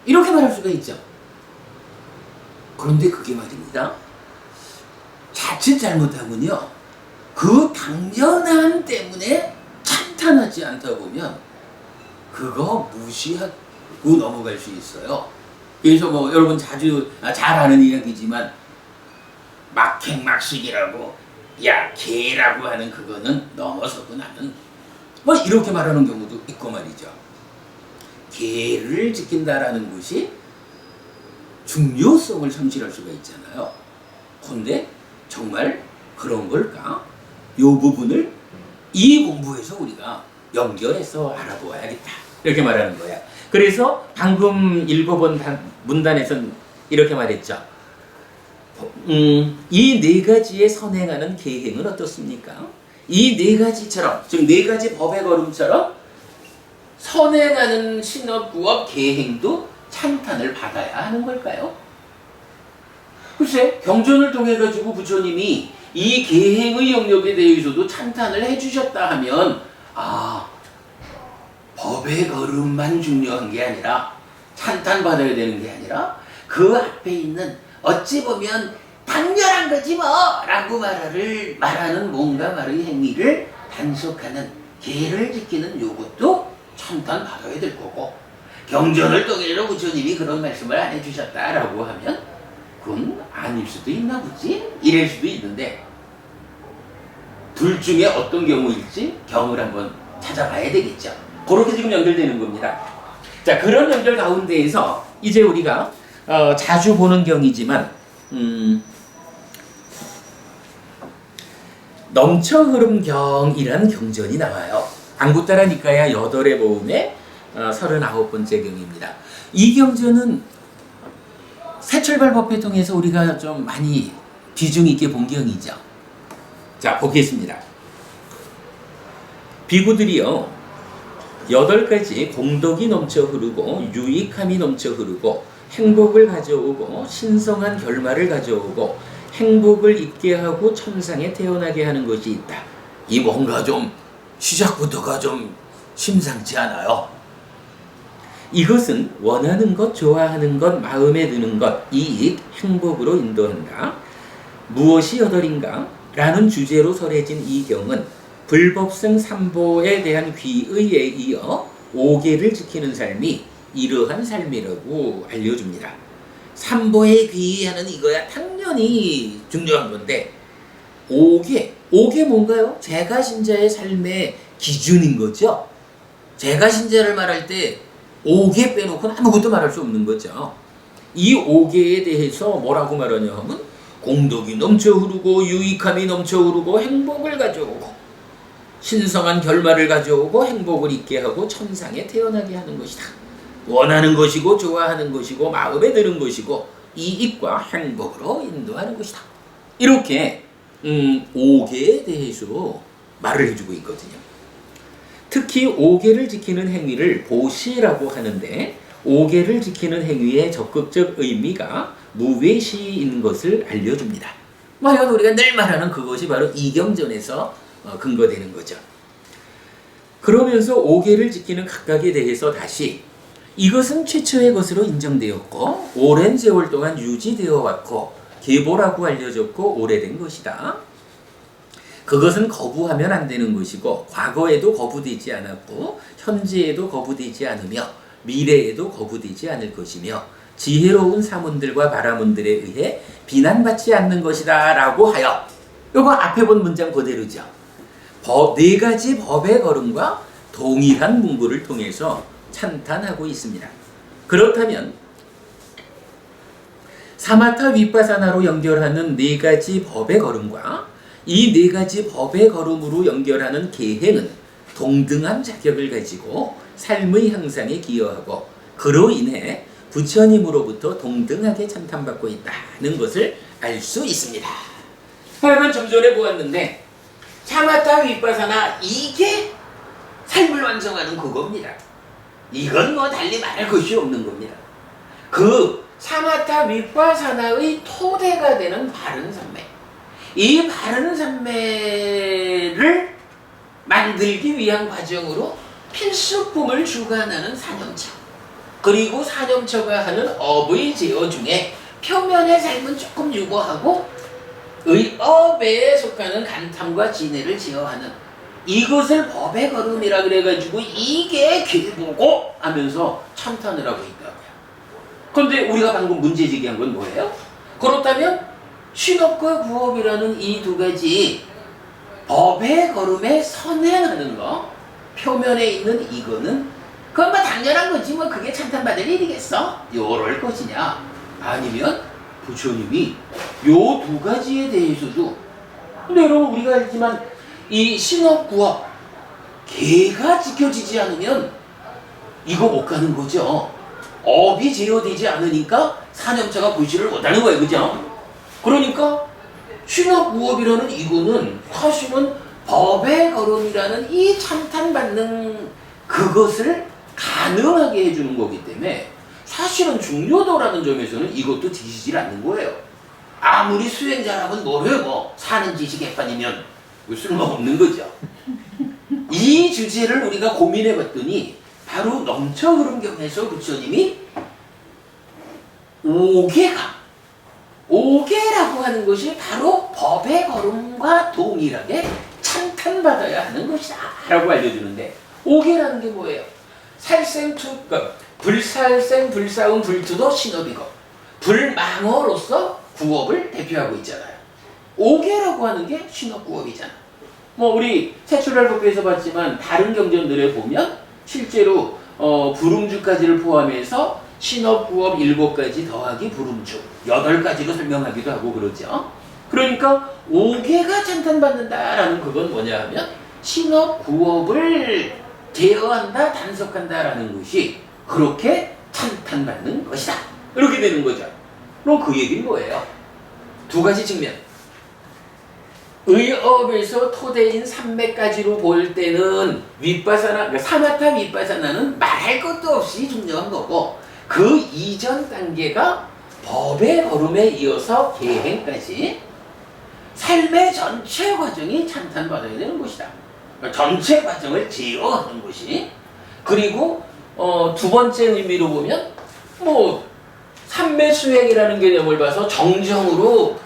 이렇게 말할 수가 있죠. 그런데 그게 말입니다. 자칫 잘못하면요 그 당연함 때문에 찬탄하지 않다 보면 그거 무시하고 넘어갈 수 있어요. 그래서 뭐 여러분 자주 잘 아는 이야기지만 막행막식이라고 야 개라고 하는 그거는 넘어서고 나는 뭐 이렇게 말하는 경우도 있고 말이죠. 개를 지킨다라는 것이 중요성을 상실할 수가 있잖아요. 그런데 정말 그런 걸까? 이 부분을 이 공부에서 우리가 연결해서 알아보아야겠다 이렇게 말하는 거야. 그래서 방금 읽어본 문단에서는 이렇게 말했죠. 이 네 가지의 선행하는 계행은 어떻습니까? 이 네 가지처럼 즉 네 가지 법의 걸음처럼 선행하는 신업, 구업, 계행도 찬탄을 받아야 하는 걸까요? 글쎄 경전을 통해 가지고 부처님이 이 계행의 영역에 대해서도 찬탄을 해주셨다 하면 법의 걸음만 중요한 게 아니라 찬탄받아야 되는 게 아니라 그 앞에 있는 어찌 보면 당연한 거지 뭐 라고 말하는 뭔가 말의 행위를 단속하는 계를 지키는 요것도 찬탄받아야 될 거고 경전을 통해서 부처님이 그런 말씀을 안 해주셨다라고 하면 그건 아닐 수도 있나 보지? 이럴 수도 있는데 둘 중에 어떤 경우일지 경을 한번 찾아봐야 되겠죠. 그렇게 지금 연결되는 겁니다. 자, 그런 연결 가운데에서 이제 우리가 자주 보는 경이지만 넘쳐 흐름 경이라는 경전이 나와요. 안구따라 니까야 8의 보음의 39번째 경입니다. 이 경전은 새출발법회 통해서 우리가 좀 많이 비중 있게 본 경이죠. 자, 보겠습니다. 비구들이요 8가지 공덕이 넘쳐 흐르고 유익함이 넘쳐 흐르고 행복을 가져오고 신성한 결말을 가져오고 행복을 입게 하고 천상에 태어나게 하는 것이 있다. 이 뭔가 좀 시작부터가 좀 심상치 않아요. 이것은 원하는 것, 좋아하는 것, 마음에 드는 것, 이익, 행복으로 인도한다. 무엇이 8인가? 라는 주제로 설해진 이 경은 불법성 3보에 대한 귀의에 이어 5개를 지키는 삶이 이러한 삶이라고 알려줍니다. 3보에 귀의하는 이거야 당연히 중요한 건데 5개 뭔가요? 제가신자의 삶의 기준인 거죠. 제가신자를 말할 때 5개 빼놓고는 아무것도 말할 수 없는 거죠. 이 5개에 대해서 뭐라고 말하냐 하면 공덕이 넘쳐 흐르고 유익함이 넘쳐 흐르고 행복을 가져오고 신성한 결말을 가져오고 행복을 있게 하고 천상에 태어나게 하는 것이다. 원하는 것이고 좋아하는 것이고 마음에 드는 것이고 이익과 행복으로 인도하는 것이다. 이렇게 오계에 대해서 말을 해주고 있거든요. 특히 오계를 지키는 행위를 보시라고 하는데 오계를 지키는 행위의 적극적 의미가 무외시인 것을 알려줍니다. 이건 우리가 늘 말하는 그것이 바로 이경전에서 근거되는 거죠. 그러면서 오계를 지키는 각각에 대해서 다시 이것은 최초의 것으로 인정되었고 오랜 세월 동안 유지되어 왔고 계보라고 알려졌고 오래된 것이다. 그것은 거부하면 안 되는 것이고 과거에도 거부되지 않았고 현재에도 거부되지 않으며 미래에도 거부되지 않을 것이며 지혜로운 사문들과 바라문들에 의해 비난받지 않는 것이다 라고 하여 이거 앞에 본 문장 그대로죠. 네 가지 법의 걸음과 동일한 문구를 통해서 찬탄하고 있습니다. 그렇다면 사마타 윗바사나로 연결하는 네 가지 법의 걸음과 이 네 가지 법의 걸음으로 연결하는 계행은 동등한 자격을 가지고 삶의 향상에 기여하고 그로 인해 부처님으로부터 동등하게 찬탄받고 있다는 것을 알 수 있습니다. 하여간 좀 전에 보았는데 사마타 윗바사나 이게 삶을 완성하는 그겁니다. 이건 달리 말할 것이 없는 겁니다. 그 사마타 윗바사나의 토대가 되는 바른 삼매, 이 바른 삼매를 만들기 위한 과정으로 필수품을 주관하는 사념처, 그리고 사념처가 하는 업의 제어 중에 표면의 삶은 조금 유보하고 의업에 속하는 간탐과 진해를 제어하는 이것을 법의 걸음이라 그래가지고 이게 계보고 하면서 참탄을 하고 있다고요. 그런데 우리가 방금 문제제기한 건 뭐예요? 그렇다면 신업과 구업이라는 이 두 가지 법의 걸음에 선행하는 거, 표면에 있는 이거는 그건 당연한 거지 그게 찬탄받을 일이겠어? 요럴 것이냐? 아니면 부처님이 요 두 가지에 대해서도 근데 여러분 우리가 알지만 이 신업구업 개가 지켜지지 않으면 이거 못 가는 거죠. 업이 제어되지 않으니까 사념자가 불실을 못하는 거예요. 그죠? 그러니까 신업구업이라는 이거는 사실은 법의 걸음이라는 이 찬탄받는 그것을 가능하게 해주는 거기 때문에 사실은 중요도라는 점에서는 이것도 뒤지질 않는 거예요. 아무리 수행자라면 뭐래요? 사는 지식 개판이면 쓸모없는 거죠. 이 주제를 우리가 고민해 봤더니 바로 넘쳐 흐름경에서 부처님이 오계라고 하는 것이 바로 법의 걸음과 동일하게 찬탄받아야 하는 것이다 라고 알려주는데 오계라는 게 뭐예요? 불살생 불사운 불투도 신업이고 불망어로서 구업을 대표하고 있잖아요. 오계라고 하는 게 신업구업이잖아. 우리 세출날법에서 봤지만 다른 경전들에 보면 실제로 불음주까지를 포함해서 신업구업 7가지 더하기 불음주 8가지로 설명하기도 하고 그러죠. 그러니까 오계가 찬탄받는다라는 그건 뭐냐 하면 신업구업을 제어한다 단속한다라는 것이 그렇게 찬탄받는 것이다 이렇게 되는 거죠. 그럼 그 얘기는 뭐예요? 두 가지 측면. 의업에서 토대인 삼매까지로 볼 때는 윗바사나, 그러니까 사마타 윗바사나는 말할 것도 없이 중요한 거고 그 이전 단계가 법의 걸음에 이어서 계행까지 삶의 전체 과정이 찬탄받아야 되는 것이다. 그러니까 전체 과정을 제어하는 것이 그리고 두 번째 의미로 보면 삼매 수행이라는 개념을 봐서 정정으로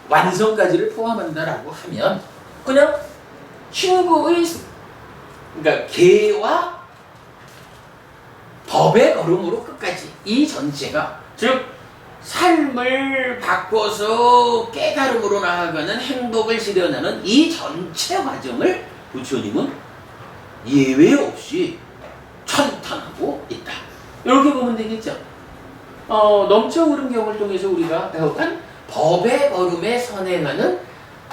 완성까지를 포함한다라고 하면 그냥 신구의 그러니까 계와 법의 걸음으로 끝까지 이 전체가 즉 삶을 바꿔서 깨달음으로 나아가는 행복을 실현하는 이 전체 과정을 부처님은 예외 없이 찬탄하고 있다. 이렇게 보면 되겠죠. 넘쳐 흐름경을 통해서 우리가 배워간 법의 걸음에 선행하는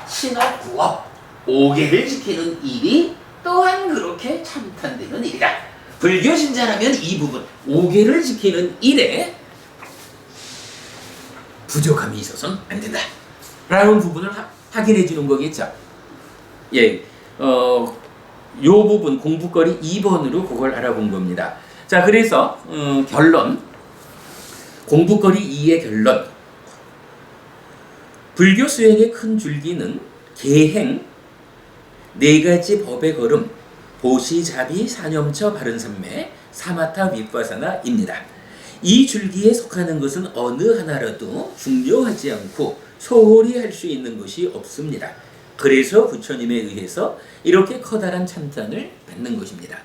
신업구업, 오계를 지키는 일이 또한 그렇게 참탄되는 일이다. 불교 신자라면 이 부분 5계를 지키는 일에 부족함이 있어서는 안 된다 라는 부분을 확인해 주는 거겠죠. 예, 요 부분 공부거리 2번으로 그걸 알아본 겁니다. 자, 그래서 결론, 공부거리 2의 결론, 불교 수행의 큰 줄기는 계행, 4가지 법의 걸음, 보시자비, 사념처, 바른삼매, 사마타, 윗바사나입니다. 이 줄기에 속하는 것은 어느 하나라도 중요하지 않고 소홀히 할 수 있는 것이 없습니다. 그래서 부처님에 의해서 이렇게 커다란 찬탄을 받는 것입니다.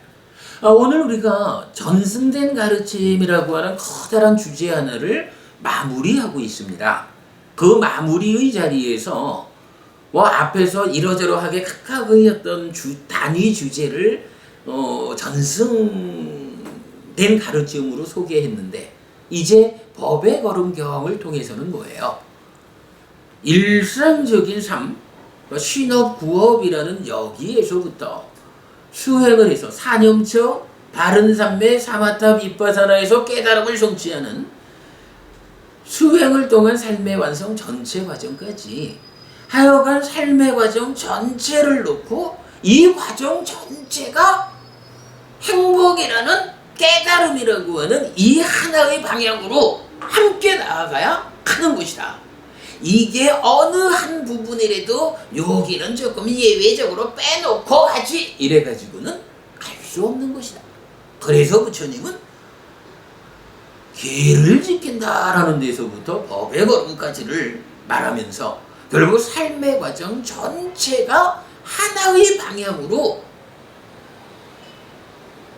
오늘 우리가 전승된 가르침이라고 하는 커다란 주제 하나를 마무리하고 있습니다. 그 마무리의 자리에서 앞에서 이러저러하게 각각의 어떤 단위 주제를 전승된 가르침으로 소개했는데, 이제 법의 걸음경을 통해서는 뭐예요? 일상적인 삶, 신업, 구업이라는 여기에서부터 수행을 해서 사념처, 바른삼매, 사마타, 윗바사나에서 깨달음을 성취하는 수행을 통한 삶의 완성 전체 과정까지, 하여간 삶의 과정 전체를 놓고 이 과정 전체가 행복이라는 깨달음이라고 하는 이 하나의 방향으로 함께 나아가야 하는 것이다. 이게 어느 한 부분이라도 여기는 조금 예외적으로 빼놓고 하지 이래가지고는 갈 수 없는 것이다. 그래서 부처님은 계를 지킨다라는 데서부터 법의 걸음까지를 말하면서 결국 삶의 과정 전체가 하나의 방향으로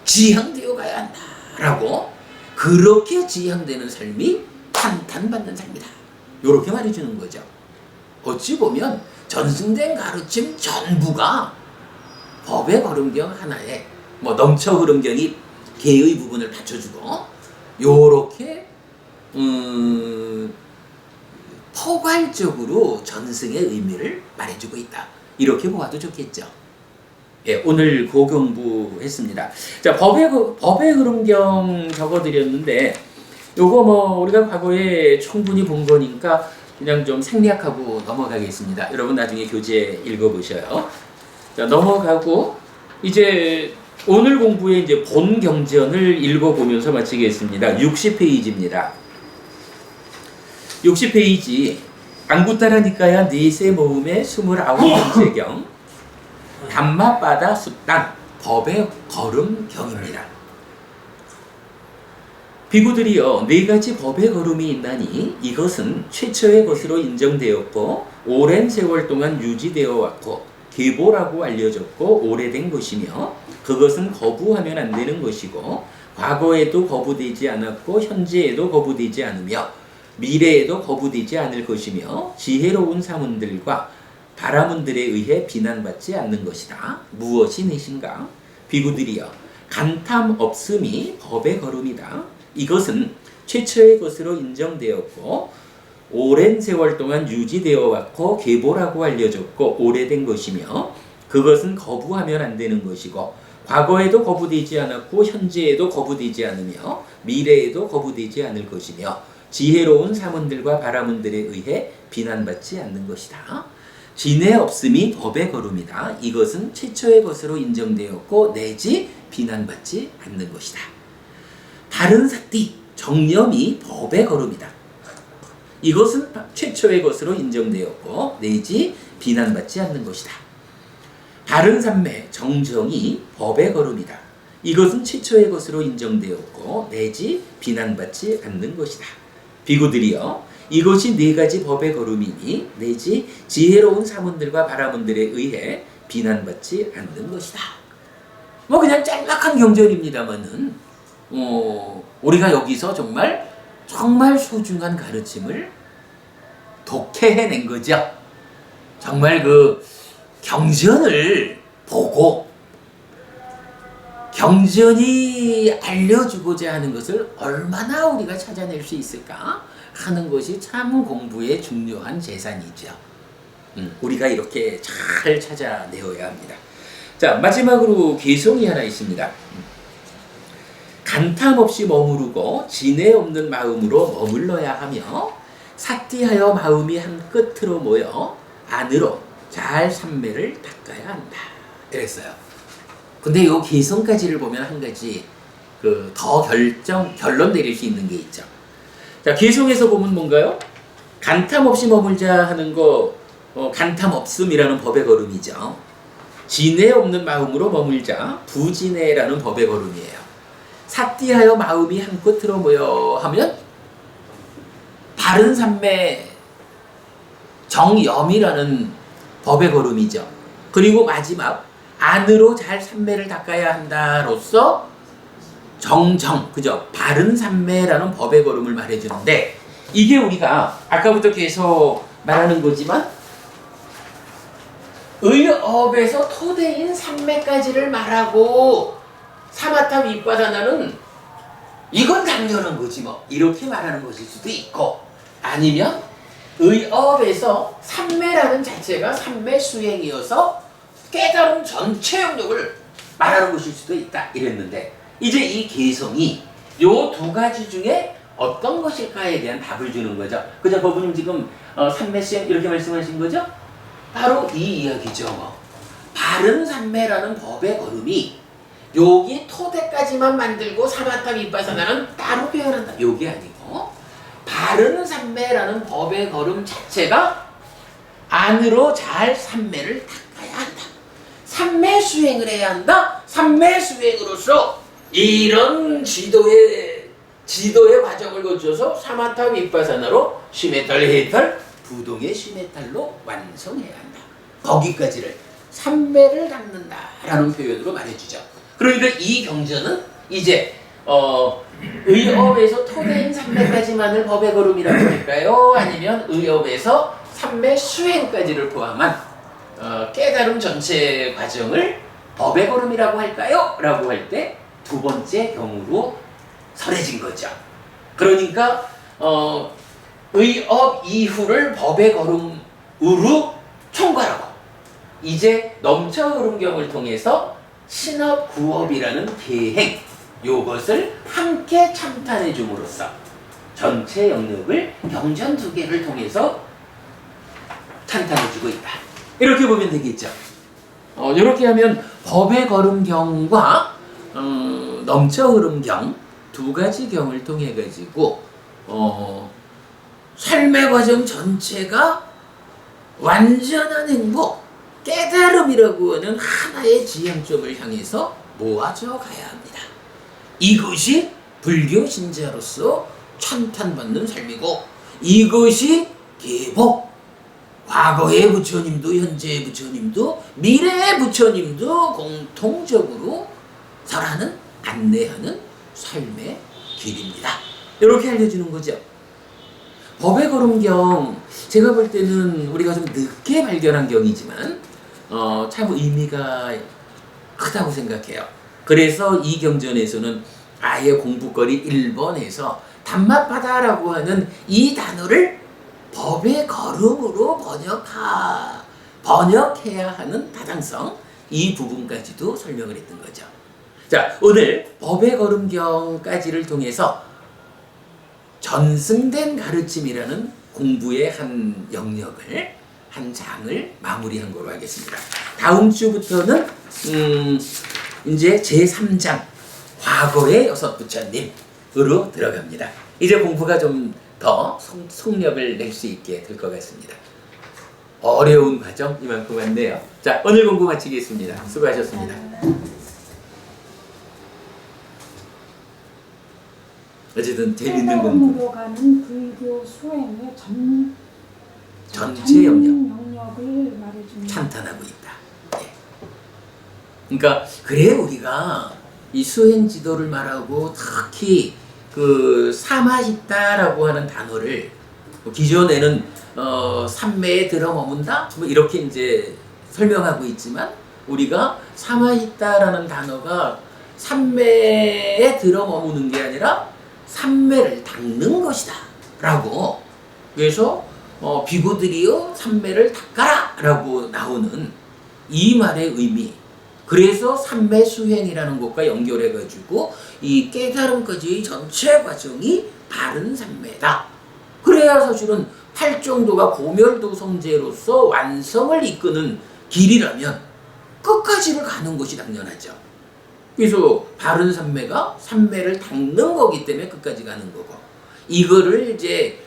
지향되어 가야 한다라고, 그렇게 지향되는 삶이 탄탄받는 삶이다, 이렇게 말해주는 거죠. 어찌 보면 전승된 가르침 전부가 법의 걸음경 하나에 넘쳐 흐름경이 개의 부분을 받쳐주고 요렇게 포괄적으로 전승의 의미를 말해주고 있다, 이렇게 보아도 좋겠죠. 예, 오늘 고경부했습니다. 자, 법의 흐름경 적어드렸는데, 요거 우리가 과거에 충분히 본 거니까 그냥 좀 생략하고 넘어가겠습니다. 여러분 나중에 교재 읽어보셔요. 자, 넘어가고 이제 오늘 공부의 이제 본 경전을 읽어보면서 마치겠습니다. 60페이지입니다. 60페이지 안구따라 니까야 네세 모음의 29번째 경 담마바다 숫단 법의 걸음경입니다. 비구들이여, 4가지 법의 걸음이 있나니 이것은 최초의 것으로 인정되었고 오랜 세월 동안 유지되어 왔고 계보라고 알려졌고 오래된 것이며, 그것은 거부하면 안 되는 것이고 과거에도 거부되지 않았고 현재에도 거부되지 않으며 미래에도 거부되지 않을 것이며 지혜로운 사문들과 바라문들에 의해 비난받지 않는 것이다. 무엇이 넷인가? 비구들이여, 간탐 없음이 법의 걸음이다. 이것은 최초의 것으로 인정되었고 오랜 세월 동안 유지되어 왔고 계보라고 알려졌고 오래된 것이며, 그것은 거부하면 안 되는 것이고 과거에도 거부되지 않았고 현재에도 거부되지 않으며 미래에도 거부되지 않을 것이며 지혜로운 사문들과 바라문들에 의해 비난받지 않는 것이다. 진해 없음이 법의 걸음이다. 이것은 최초의 것으로 인정되었고 내지 비난받지 않는 것이다. 다른 사띠 정념이 법의 걸음이다. 이것은 최초의 것으로 인정되었고 내지 비난받지 않는 것이다. 바른 삼매 정정이 법의 걸음이다. 이것은 최초의 것으로 인정되었고 내지 비난받지 않는 것이다. 비구들이여, 이것이 4가지 법의 걸음이니 내지 지혜로운 사문들과 바라문들에 의해 비난받지 않는 것이다. 그냥 짤막한 경전입니다만은 우리가 여기서 정말 소중한 가르침을 독해해낸 거죠. 정말 그 경전을 보고 경전이 알려주고자 하는 것을 얼마나 우리가 찾아낼 수 있을까 하는 것이 참 공부의 중요한 재산이죠. 우리가 이렇게 잘 찾아내어야 합니다. 자, 자, 마지막으로 개성이 하나 있습니다. 간탐 없이 머무르고 진애 없는 마음으로 머물러야 하며 사띠하여 마음이 한 끝으로 모여 안으로 잘 삼매를 닦아야 한다. 이랬어요. 근데 요 개성까지를 보면 한 가지 더 결론 내릴 수 있는 게 있죠. 자, 개성에서 보면 뭔가요? 간탐 없이 머물자 하는 거, 간탐 없음이라는 법의 걸음이죠. 진애 없는 마음으로 머물자, 부진애라는 법의 걸음이에요. 사띠하여 마음이 한 끝으로 모여 하면 바른 삼매 정염이라는 법의 걸음이죠. 그리고 마지막 안으로 잘 삼매를 닦아야 한다로서 정정, 그죠? 바른 삼매라는 법의 걸음을 말해주는데, 이게 우리가 아까부터 계속 말하는 거지만 의업에서 토대인 삼매까지를 말하고 사마타 윗바다나는 이건 당연한 거지 뭐 이렇게 말하는 것일 수도 있고, 아니면 의업에서 삼매라는 자체가 삼매 수행이어서 깨달음 전체 영역을 말하는 것일 수도 있다 이랬는데, 이제 이 개성이 요 두 가지 중에 어떤 것일까에 대한 답을 주는 거죠. 그죠? 법부님 지금 삼매 수행 이렇게 말씀하신 거죠? 바로 이 이야기죠. 바른 삼매라는 법의 걸음이 여기 토대까지만 만들고 사마타 윗바사나는 따로 표현한다. 요게 아니고 바른 삼매라는 법의 걸음 자체가 안으로 잘 삼매를 닦아야 한다. 삼매 수행을 해야 한다. 삼매 수행으로서 이런 지도의 과정을 거쳐서 사마타 윗바사나로 시메탈 헤이탈 부동의 시메탈로 완성해야 한다. 거기까지를 삼매를 닦는다라는 표현으로 말해주죠. 그러니까 이 경전은 이제 의업에서 토대인 삼매까지만을 법의 걸음이라고 할까요? 아니면 의업에서 삼매 수행까지를 포함한 깨달음 전체 과정을 법의 걸음이라고 할까요? 라고 할 때 두 번째 경우로 설해진 거죠. 그러니까 의업 이후를 법의 걸음으로 총괄하고 이제 넘쳐 흐름경을 통해서 신업 구업이라는 계행, 요것을 함께 참탄해 줌으로써 전체 영역을 경전 두 개를 통해서 참탄해 주고 있다. 이렇게 보면 되겠죠. 이렇게 하면 법의 걸음경과 넘쳐 흐름경 두 가지 경을 통해 가지고 삶의 과정 전체가 완전한 행복, 깨달음이라고 하는 하나의 지향점을 향해서 모아져 가야 합니다. 이것이 불교 신자로서 찬탄받는 삶이고, 이것이 계복, 과거의 부처님도 현재의 부처님도 미래의 부처님도 공통적으로 설하는, 안내하는 삶의 길입니다. 이렇게 알려주는 거죠. 법의 걸음경, 제가 볼 때는 우리가 좀 늦게 발견한 경이지만 참 의미가 크다고 생각해요. 그래서 이 경전에서는 아예 공부거리 1번에서 담마바다라고 하는 이 단어를 법의 걸음으로 번역해야 하는 타당성, 이 부분까지도 설명을 했던 거죠. 자, 오늘 법의 걸음경까지를 통해서 전승된 가르침이라는 공부의 한 영역을, 한 장을 마무리한 거로 하겠습니다. 다음 주부터는 이제 제3장 과거의 여섯 부처님으로 들어갑니다. 이제 공부가 좀 더 속력을 낼 수 있게 될 것 같습니다. 어려운 과정 이만큼 왔네요. 자, 오늘 공부 마치겠습니다. 수고하셨습니다. 어쨌든 재밌는 공부. 깨달음으로 가는 불교 수행의 전체 영역을 말해주는 찬탄하고 있다. 예. 그러니까 그래 우리가 이 수행 지도를 말하고 특히 그 사마히타라고 하는 단어를 기존에는 삼매에 들어 머문다 뭐 이렇게 이제 설명하고 있지만, 우리가 사마히타라는 단어가 삼매에 들어 머무는 게 아니라 삼매를 닦는 것이다 라고, 그래서 비구들이여 삼매를 닦아라 라고 나오는 이 말의 의미, 그래서 삼매수행이라는 것과 연결해가지고 이 깨달음까지 전체 과정이 바른 삼매다. 그래야 사실은 팔정도가 고멸도성제로서 완성을 이끄는 길이라면 끝까지를 가는 것이 당연하죠. 그래서 바른 삼매가 삼매를 닦는 거기 때문에 끝까지 가는 거고, 이거를 이제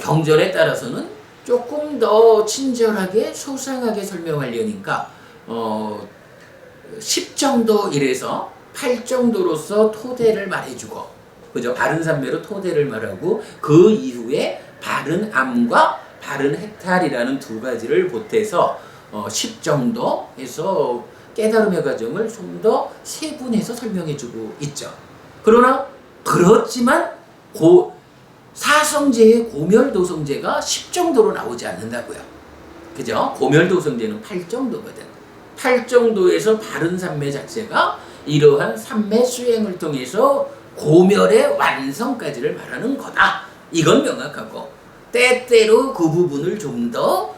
경전에 따라서는 조금 더 친절하게 소상하게 설명하려니까 10정도 이래서 8정도로서 토대를 말해주고, 그죠? 바른 삼매로 토대를 말하고 그 이후에 바른 암과 바른 해탈이라는 두 가지를 보태서 10정도 해서 깨달음의 과정을 좀 더 세분해서 설명해주고 있죠. 그러나 그렇지만 사성제의 고멸도성제가 10정도로 나오지 않는다고요. 그죠? 고멸도성제는 8정도거든. 8정도에서 바른 삼매 자체가 이러한 삼매 수행을 통해서 고멸의 완성까지를 말하는 거다. 이건 명확하고, 때때로 그 부분을 좀 더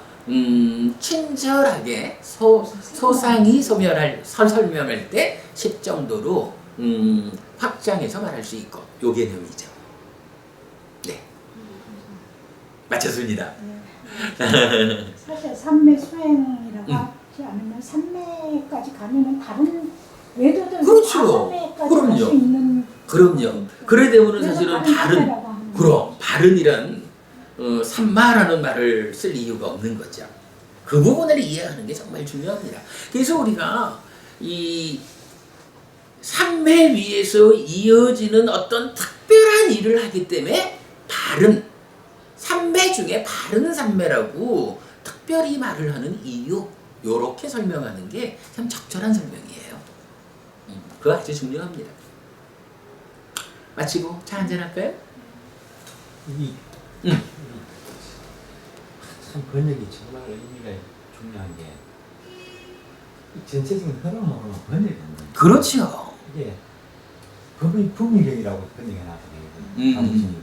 친절하게 소상히 설명할 때 10정도로 확장해서 말할 수 있고, 요 개념이죠. 네, 맞췄습니다. 네. 사실 삼매 수행이라고 하지 않으면 삼매까지 가면은 다른 외도들 그렇죠. 삼매까지 갈 수 있는. 그럼요. 그래 되면은 사실은 삼매라고 하는 거죠. 바른이란 삼마라는 말을 쓸 이유가 없는 거죠. 그 부분을 이해하는 게 정말 중요합니다. 그래서 우리가 이 삼매 위에서 이어지는 어떤 특별한 일을 하기 때문에 바른 삼매 중에 바른 삼매라고 특별히 말을 하는 이유, 요렇게 설명하는 게 참 적절한 설명이에요. 그거 아주 중요합니다. 마치고 차 한잔 할까요? 참 번역이 정말 의미가 중요한 게 전체적인 흐름으로는 번역이 안 돼요. 그렇죠. 이게 법의 분미력이라고 번역해놨거든요. 강신님은.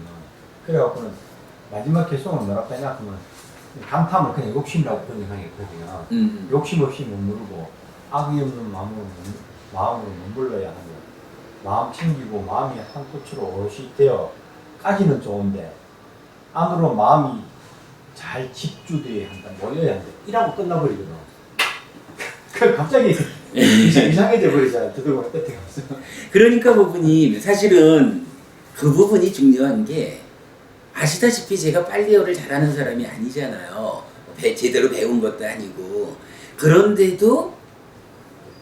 그래갖고는 마지막 개송을 뭐라고 해놨으면 감탐을 그냥 욕심이라고 번역하겠거든요. 욕심 없이 머무르고 악의 없는 마음으로 머물러야 하고, 마음 챙기고 마음이 한 꽃으로 옷이 되어까지는 좋은데 안으로 마음이 잘 집주되어야 한다, 모여야 한다 이라고 끝나버리거든. 갑자기 이상해져 버리잖아. 두들고 끝에 가서. 그러니까 부부님, 사실은 그 부분이 중요한 게, 아시다시피 제가 빨리어를 잘하는 사람이 아니잖아요. 제대로 배운 것도 아니고. 그런데도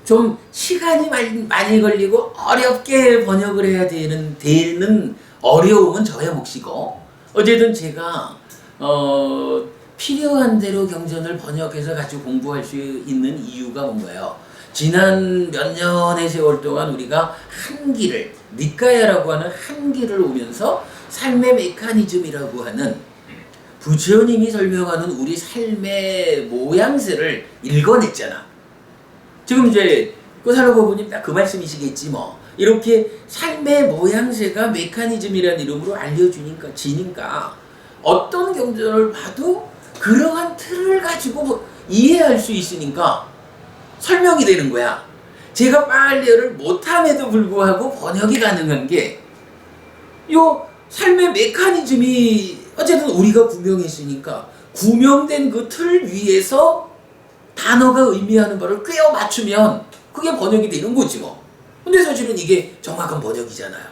좀 시간이 많이 걸리고 어렵게 번역을 해야 되는 어려움은 저의 몫이고, 어쨌든 제가 필요한 대로 경전을 번역해서 가지고 공부할 수 있는 이유가 뭔가요? 지난 몇 년의 세월 동안 우리가 한기를, 니까야라고 하는 한기를 오면서 삶의 메커니즘이라고 하는 부처님이 설명하는 우리 삶의 모양새를 읽어냈잖아. 지금 이제 꼬살로버부님 딱 그 말씀이시겠지 뭐. 이렇게 삶의 모양새가 메커니즘이라는 이름으로 지니까 어떤 경전을 봐도 그러한 틀을 가지고 이해할 수 있으니까 설명이 되는 거야. 제가 빨리어를 못함에도 불구하고 번역이 가능한 게 요 삶의 메커니즘이 어쨌든 우리가 구명했으니까 구명된 그 틀 위에서 단어가 의미하는 바를 꿰어 맞추면 그게 번역이 되는 거지 뭐. 근데 사실은 이게 정확한 번역이잖아요.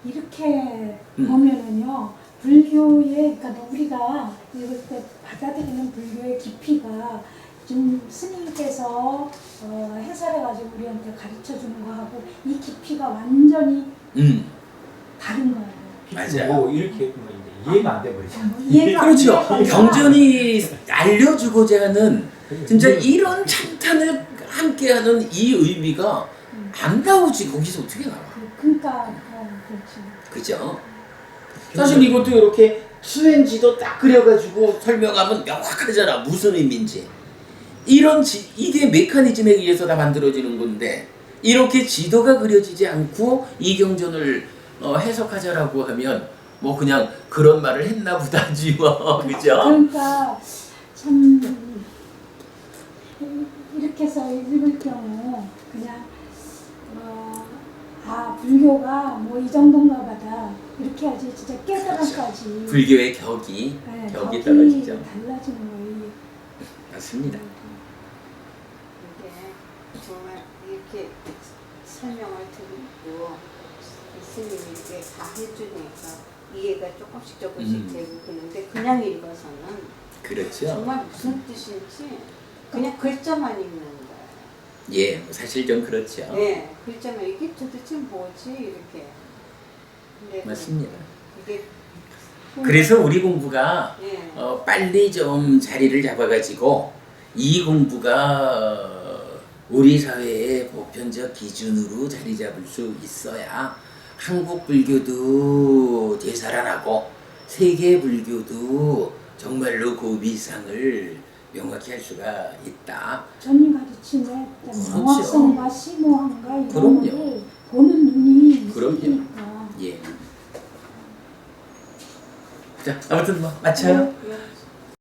이렇게 보면은요, 불교의, 그러니까 우리가 읽을 때 받아들이는 불교의 깊이가 좀 스님께서 해설해가지고 우리한테 가르쳐주는 거하고 이 깊이가 완전히 다른 거예요. 맞아요. 뭐 이렇게 이해가 안 돼 버리죠. 이해가 안 그렇죠. 돼요. 경전이 알려주고자 하는 진짜 이런 찬탄을 함께하는 이 의미가 안 나오지. 거기서 어떻게 나와? 그러니까 그렇죠. 그죠? 사실 이것도 이렇게 수행지도 딱 그려가지고 설명하면 명확하잖아. 무슨 의미인지. 이게 메커니즘에 의해서 다 만들어지는 건데, 이렇게 지도가 그려지지 않고 이 경전을 해석하자라고 하면 뭐 그냥 그런 말을 했나 보다지 뭐. 그죠? 그러니까 참 이렇게 해서 읽을 경우 그냥 불교가 뭐 이 정도인가 보다 이렇게 하지 진짜 깨달음까지 불교의 격이 네, 격이 떨어지죠. 달라지는 거예요. 맞습니다. 이게 정말 이렇게 설명을 듣고 스님이 이렇게 다 해주니까 이해가 조금씩 되고 그런데 그냥 읽어서는 그렇죠. 정말 무슨 뜻인지 그냥 글자만 읽는 거예요. 예, 사실 좀 그렇죠. 네, 글자만 이게 도대체 뭐지 이렇게. 근데 맞습니다. 이게 그래서 우리 공부가 네. 빨리 좀 자리를 잡아가지고 이 공부가 우리 사회의 보편적 기준으로 자리 잡을 수 있어야 한국 불교도 되살아나고 세계 불교도 정말로 그 위상을 명확히 할 수가 있다. 전이 가르침에 그렇죠. 정확성과 심오함과 이런 그럼요. 거를 보는 눈이 그럼요. 있으니까 예. 자, 아무튼 뭐 마쳐요. 네.